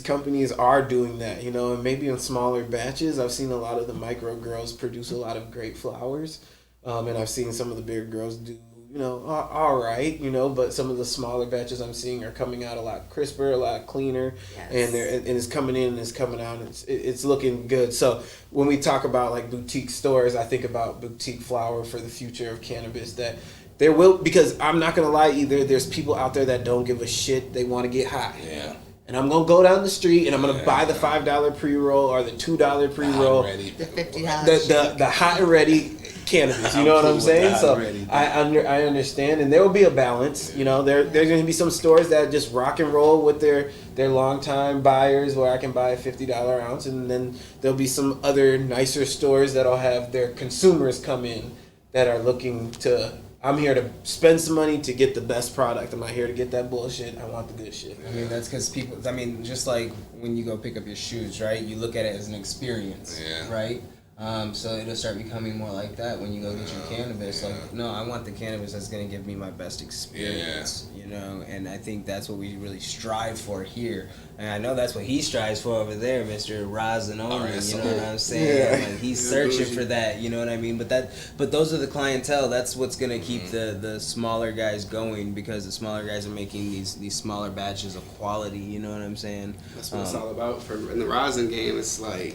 companies are doing that. You know, and maybe in smaller batches. I've seen a lot of the micro grows produce a lot of great flowers, and I've seen some of the bigger grows do, you know, all right, you know, but some of the smaller batches I'm seeing are coming out a lot crisper, a lot cleaner, Yes. and it's coming in and it's coming out. And it's looking good. So when we talk about like boutique stores, I think about boutique flower for the future of cannabis. That there will, because I'm not gonna lie either. There's people out there that don't give a shit. They want to get high. Yeah. And I'm gonna go down the street and I'm gonna buy the $5 pre-roll or the $2 pre-roll, The $50. the hot and ready cannabis. You know what I'm saying? So I understand, and there will be a balance. You know, there's going to be some stores that just rock and roll with their longtime buyers, where I can buy a $50 ounce, and then there'll be some other nicer stores that'll have their consumers come in that are looking to. I'm here to spend some money to get the best product. I'm not here to get that bullshit. I want the good shit. I mean, that's because people, I mean, just like when you go pick up your shoes, right? You look at it as an experience, right? So it'll start becoming more like that when you go get your cannabis. Like, no, I want the cannabis that's going to give me my best experience, you know? And I think that's what we really strive for here. And I know that's what he strives for over there, Mr. Rosin only, you know what I'm saying? Like, he's searching for that, you know what I mean? But those are the clientele. That's what's going to keep the smaller guys going, because the smaller guys are making these smaller batches of quality, you know what I'm saying? That's what it's all about. In the rosin game, it's like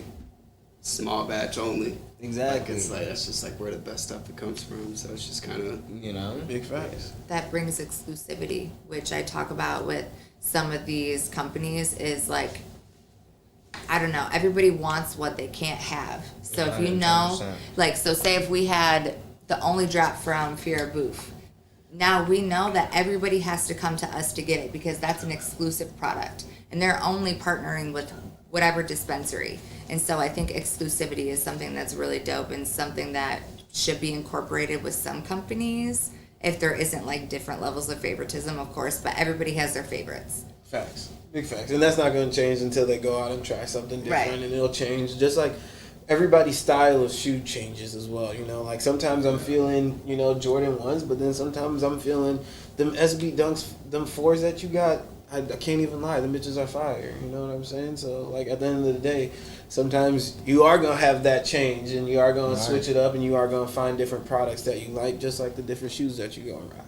small batch only. Exactly. It's like that's just like where the best stuff comes from. So it's just kind of, you know, big facts. That brings exclusivity, which I talk about with some of these companies, is like, I don't know, everybody wants what they can't have. So if you know, 100%. like, so say if we had the only drop from Fiera Booth, now we know that everybody has to come to us to get it because that's an exclusive product. And they're only partnering with whatever dispensary. And so I think exclusivity is something that's really dope and something that should be incorporated with some companies, if there isn't like different levels of favoritism, of course, but everybody has their favorites. Facts. Big facts. And that's not going to change until they go out and try something different, Right. and it'll change. Just like everybody's style of shoe changes as well, you know? Like sometimes I'm feeling, you know, Jordan 1s, but then sometimes I'm feeling them SB Dunks, them 4s that you got. I can't even lie, the bitches are fire. You know what I'm saying? So, like, at the end of the day, sometimes you are going to have that change, and you are going to switch it up, and you are going to find different products that you like, just like the different shoes that you go and rock.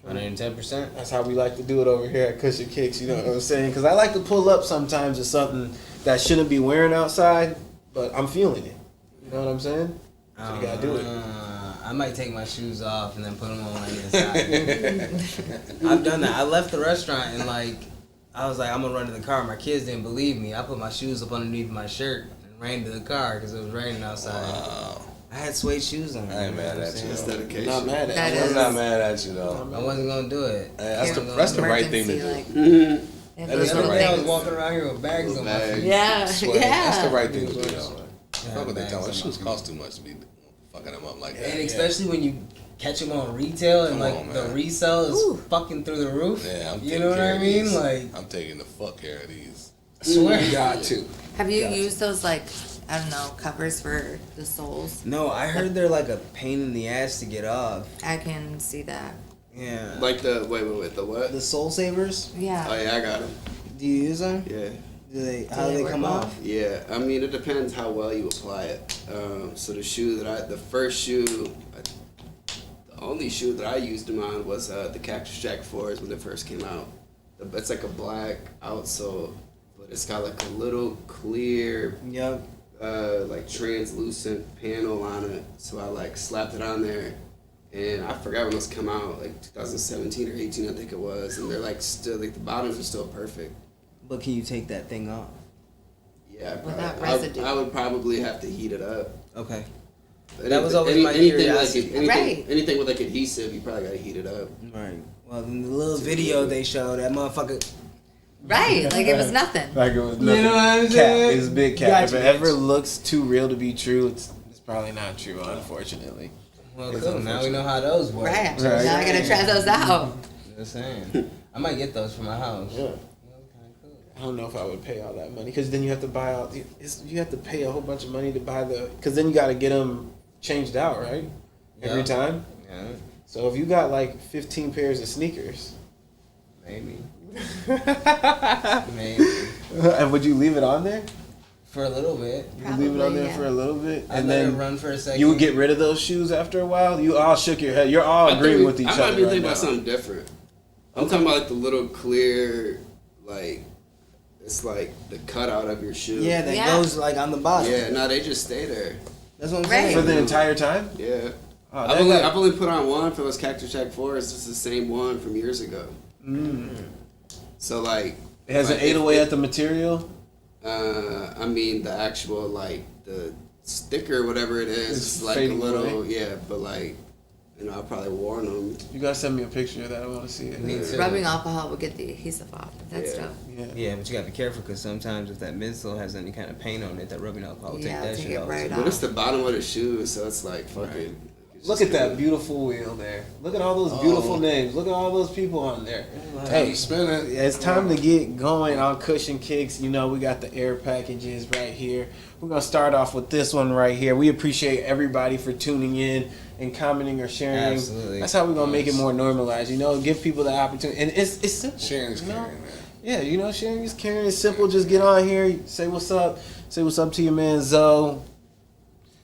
110%. That's how we like to do it over here at Cushion Kicks, you know what I'm saying? Because I like to pull up sometimes to something that shouldn't be wearing outside, but I'm feeling it. You know what I'm saying? So you got to do it. I might take my shoes off and then put them on the inside. I've done that. I left the restaurant and I was like, I'm gonna run to the car. My kids didn't believe me. I put my shoes up underneath my shirt and ran to the car because it was raining outside. Wow. I had suede shoes on. I ain't mad at you. that's dedication. Not mad at That you. is- I'm not mad at you though. I wasn't gonna do it. Hey, that's the right thing to do. Like, That The is the other right day I thing. was walking around here with bags on my feet. Yeah, That's yeah. the right thing to do though. Yeah, Fuck what they bags tell on me. my Shoes feet. cost too much to be fucking them up like that. And especially when you catch them on retail and Come on, the man. resale is Ooh. fucking through the roof. Yeah, I'm you taking know what care I of mean? these. Like, I'm taking the fuck care of these. I swear. You got to. Have you used those, like, I don't know, covers for the soles? No, I heard they're like a pain in the ass to get off. I can see that. Yeah. Like the wait, the what? The Soul Savers? Yeah. Oh yeah, I got them. Do you use them? Yeah. How do they work come well? off? Yeah, I mean it depends how well you apply it. So the first shoe, the only shoe that I used them on was the Cactus Jack 4s when it first came out. It's like a black outsole, but it's got like a little clear, Yep. like translucent panel on it. So I like slapped it on there, and I forgot when those come out, like 2017 or 18, I think it was. And they're like still like the bottoms are still perfect. But can you take that thing off? Yeah, Without I residue. would probably have to heat it up. Okay. But That was always my curiosity. Anything with like adhesive, you probably gotta heat it up. Right. Well, in the little video they showed, that motherfucker. Right, like it was nothing. Like it was nothing. You know what I'm Cap. saying? It's a big cap. Gotcha, If it ever bitch. looks too real to be true, it's probably not true, unfortunately. Well, It's cool. Now we know how those work. Right. Right. Now I gotta try those out. Just saying. I might get those for my house. Yeah. I don't know if I would pay all that money because then you have to buy all. You have to pay a whole bunch of money to buy the. Because then you got to get them changed out, right? Every Yeah. time. Yeah. So if you got like 15 pairs of sneakers, Maybe. Maybe. and would you leave it on there? For a little bit. You would leave it on Probably, there yeah. for a little bit, I'd and let it then run for a second. you would get rid of those shoes after a while. You all shook your head. You're all agreeing with each I other. might be right thinking now. about something different. I'm talking about like the little clear, like it's like the cutout of your shoe. Yeah, that Yeah. goes like on the bottom. Yeah, no, they just stay there. That's what I'm Right. saying. For the entire time. Yeah. Oh, I've that only, guy- I've only put on one for those Cactus Jack 4s. It's the same one from years ago. So like It has an like, 808 at the material. I mean the actual like the sticker, whatever it is, It's it's like a fading little away. yeah, but like you know I probably worn them. You gotta send me a picture of that. I want to see it. Me too. Rubbing alcohol will get the adhesive off. That's Yeah. dope. Yeah. Yeah, but you gotta be careful because sometimes if that midsole has any kind of paint on it, that rubbing alcohol will Yeah, take that take shit it off. right too. off. But it's the bottom of the shoe, so it's like fucking. Right. it's Look just at that kinda- beautiful wheel there. Look at all those beautiful names. Look at all those people on there. Hey, spin it. It's time to get going on Cushion Kicks. You know, we got the air packages right here. We're going to start off with this one right here. We appreciate everybody for tuning in and commenting or sharing. Absolutely. That's how we're going to make it more normalized. You know, give people the opportunity. And it's simple. Sharon's you know? carrying that. Yeah, you know, sharing is caring. It's simple. Just get on here, say what's up. Say what's up to your man, Zoe.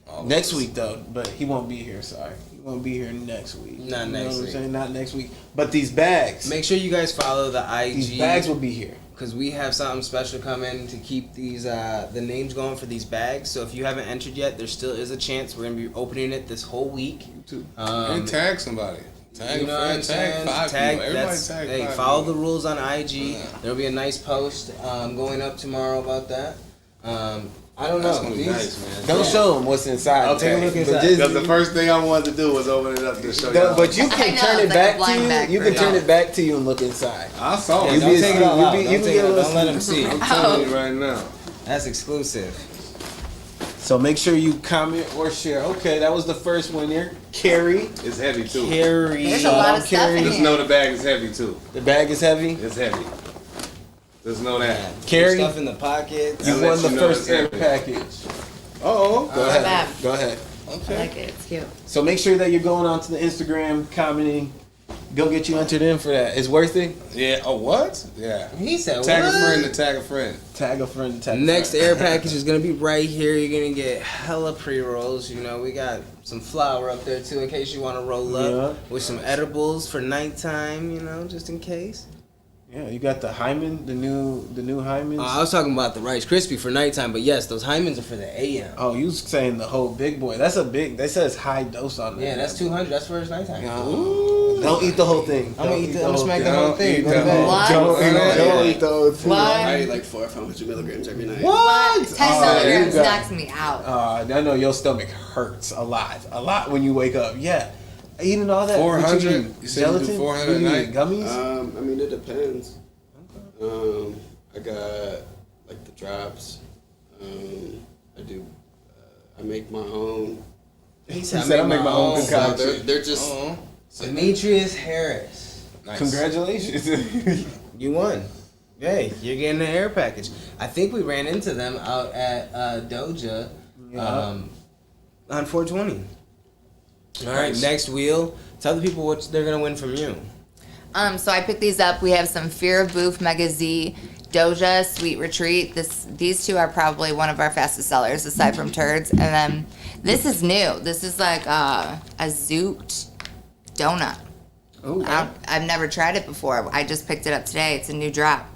All Next of us. week, though, but he won't be here, sorry. He won't be here next week. Not You next know what week. I'm saying? Not next week. But these bags. Make sure you guys follow the These IG. bags will be here. Because we have something special coming to keep these the names going for these bags. So if you haven't entered yet, there still is a chance. We're gonna be opening it this whole week. Too. Um, And tag somebody. Tag you a know what I'm friend. Tag saying? 5 Tag, people. Everybody that's, tag hey, 5 follow the people. rules on IG. Yeah. There'll be a nice post going up tomorrow about that. I don't That's know. gonna be These- nice, man. Don't show them what's inside. Okay. Take a look But inside. this- Because the first thing I wanted to do was open it up to show No, you. but you I can know, turn it's it like a back to blind you. bag You for can turn y'all. it back to you and look inside. I saw Yeah, it. You don't be- take it you all be- out. you Don't can take get it a out. little- Don't let them see. I'm telling you right now. That's exclusive. So make sure you comment or share. Okay, that was the first one there. Carrie. It's heavy too. Carrie. There's a lot of stuff Carrie. in Just here. know the bag is heavy too. The bag is heavy. It's heavy. Just know that. Carrie. Stuff in the pockets. You I'll let won the you know first it's air heavy. package. Oh, Go Not ahead. bad. Go ahead. I like it. It's cute. So make sure that you're going on to the Instagram, commenting. Go get you entered in for that. It's worth it. yeah. Oh, what? Yeah. He said, Tag what? a friend to tag a friend. Tag a friend. Tag a Next friend. air package is gonna be right here. You're gonna get hella pre-rolls. You know, we got some flour up there too, in case you want to roll up Yeah. with some edibles for nighttime. You know, just in case. Yeah, you got the Hyman, the new Hymens. I was talking about the Rice Krispie for nighttime, but yes, those Hymens are for the AM. Oh, you was saying the whole big boy. That's a big. They said it's high dose on that. Yeah, that's 200. That's for his nighttime. Ooh. Don't eat the whole thing. I'm gonna Don't eat. I'm gonna smack thing. the whole Don't thing. eat Go to the bed. whole- What? Don't eat the whole thing. What? I eat like 400 or 500 milligrams every night. What? 10 Oh, milligrams you got- knocks me out. I know your stomach hurts a lot when you wake up. Yeah, eating all that. 400? What eat? You said you do Gelatin? 400 What do you a eat, Gummies? I mean, it depends. I got like the drops. I do. I make my own. He said, "I make my own So concoction." they're just. Uh-huh. Demetrius Harris. Nice. Congratulations. You won. Hey, you're getting the air package. I think we ran into them out at Doja Yeah. on 420. All right, next wheel. Tell the people what they're gonna win from you. So I picked these up. We have some Fear of Booth Mega Z, Doja, Sweet Retreat. These two are probably one of our fastest sellers aside from Turds. And then this is new. This is like a Zoot donut. Ooh, I've never tried it before. I just picked it up today. It's a new drop.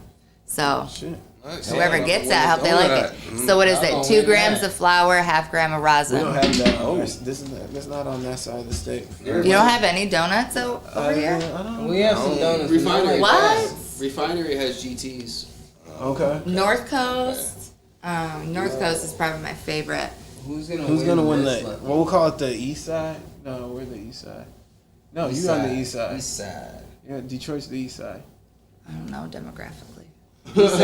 So shit. Nice. whoever gets it, I hope they like it. So what is it? 2 grams of flour, half gram of We rosin. don't have that. Oh, that's not on that side of the state. You don't have any donuts over here? I don't We have some donuts. Refinery. What? Refinery has GTs. Okay. North Coast. North Coast is probably my favorite. Who's Who's gonna win this that? one? Well, we'll call it the East Side. No, we're the East Side. No, you on the East Side. East side. Yeah, Detroit's the East Side. I don't know demographically. It's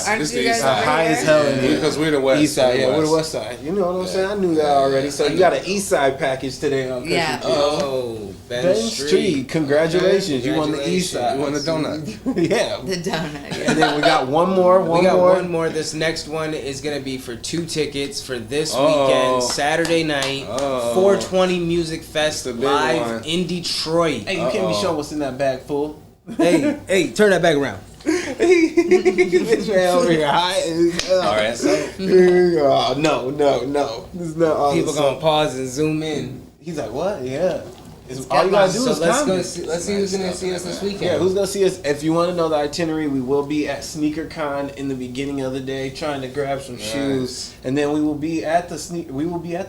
Aren't the you guys East Side. High as hell in here. Because we're the West. East Side, yeah, we're the West Side. You know what I'm saying? I knew that already. So you got an East Side package today on Country Yeah. Kids. Oh, Ben Ben Street. Street, congratulations. You won the East Side. You want a donut? Yeah. The donut. And then we got one more. We got one more. This next one is gonna be for 2 tickets for this weekend, Saturday night, 420 Music Fest the big live one. in Detroit. Hey, you can't be showing what's in that bag, fool. Hey, turn that back around. This man over here high as hell. All right, so Oh, no. This is not all People the gonna pause and zoom in. He's like, what? Yeah. All you gotta do So is let's come. go. Let's see who's gonna see us this weekend. Yeah, who's gonna see us? If you want to know the itinerary, we will be at SneakerCon in the beginning of the day, trying to grab some shoes, and then we will be at the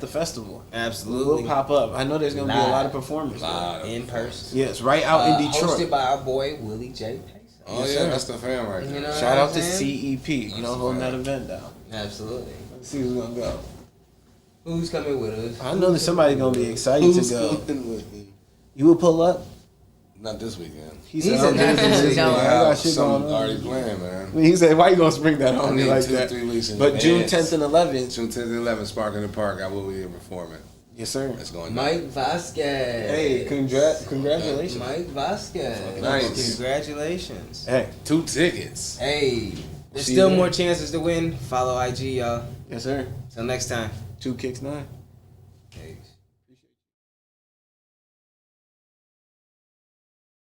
festival. Absolutely. We'll pop up. I know there's gonna be a lot of performers. in person. Yes, right out in Detroit. Hosted by our boy Willie J. Pace. oh Yes, yeah, sir. that's the fan right You there. know what Shout I'm out to saying? CEP. You know, holding that event down. Absolutely. Let's see who's gonna go. Who's coming with us? I know that somebody's gonna be excited Who's to go. going with me? You will pull up. Not this weekend. He He said, said "I'm not busy this this weekend. weekend. I got shit going Something on." already planned, man. He said, "Why you gonna spring that on me need like 2 that?" 3 weeks in But June advance. 10th and 11th. June 10th and 11th, Spark in the Park. I will be here performing. Yes, sir. It's going Mike Vasquez. Hey, congratulations. Mike Vasquez. Nice. Congratulations. Hey, 2 tickets. Hey, there's See still you more there. chances to win. Follow IG, y'all. yes, sir. Till next time. 2 kicks 9.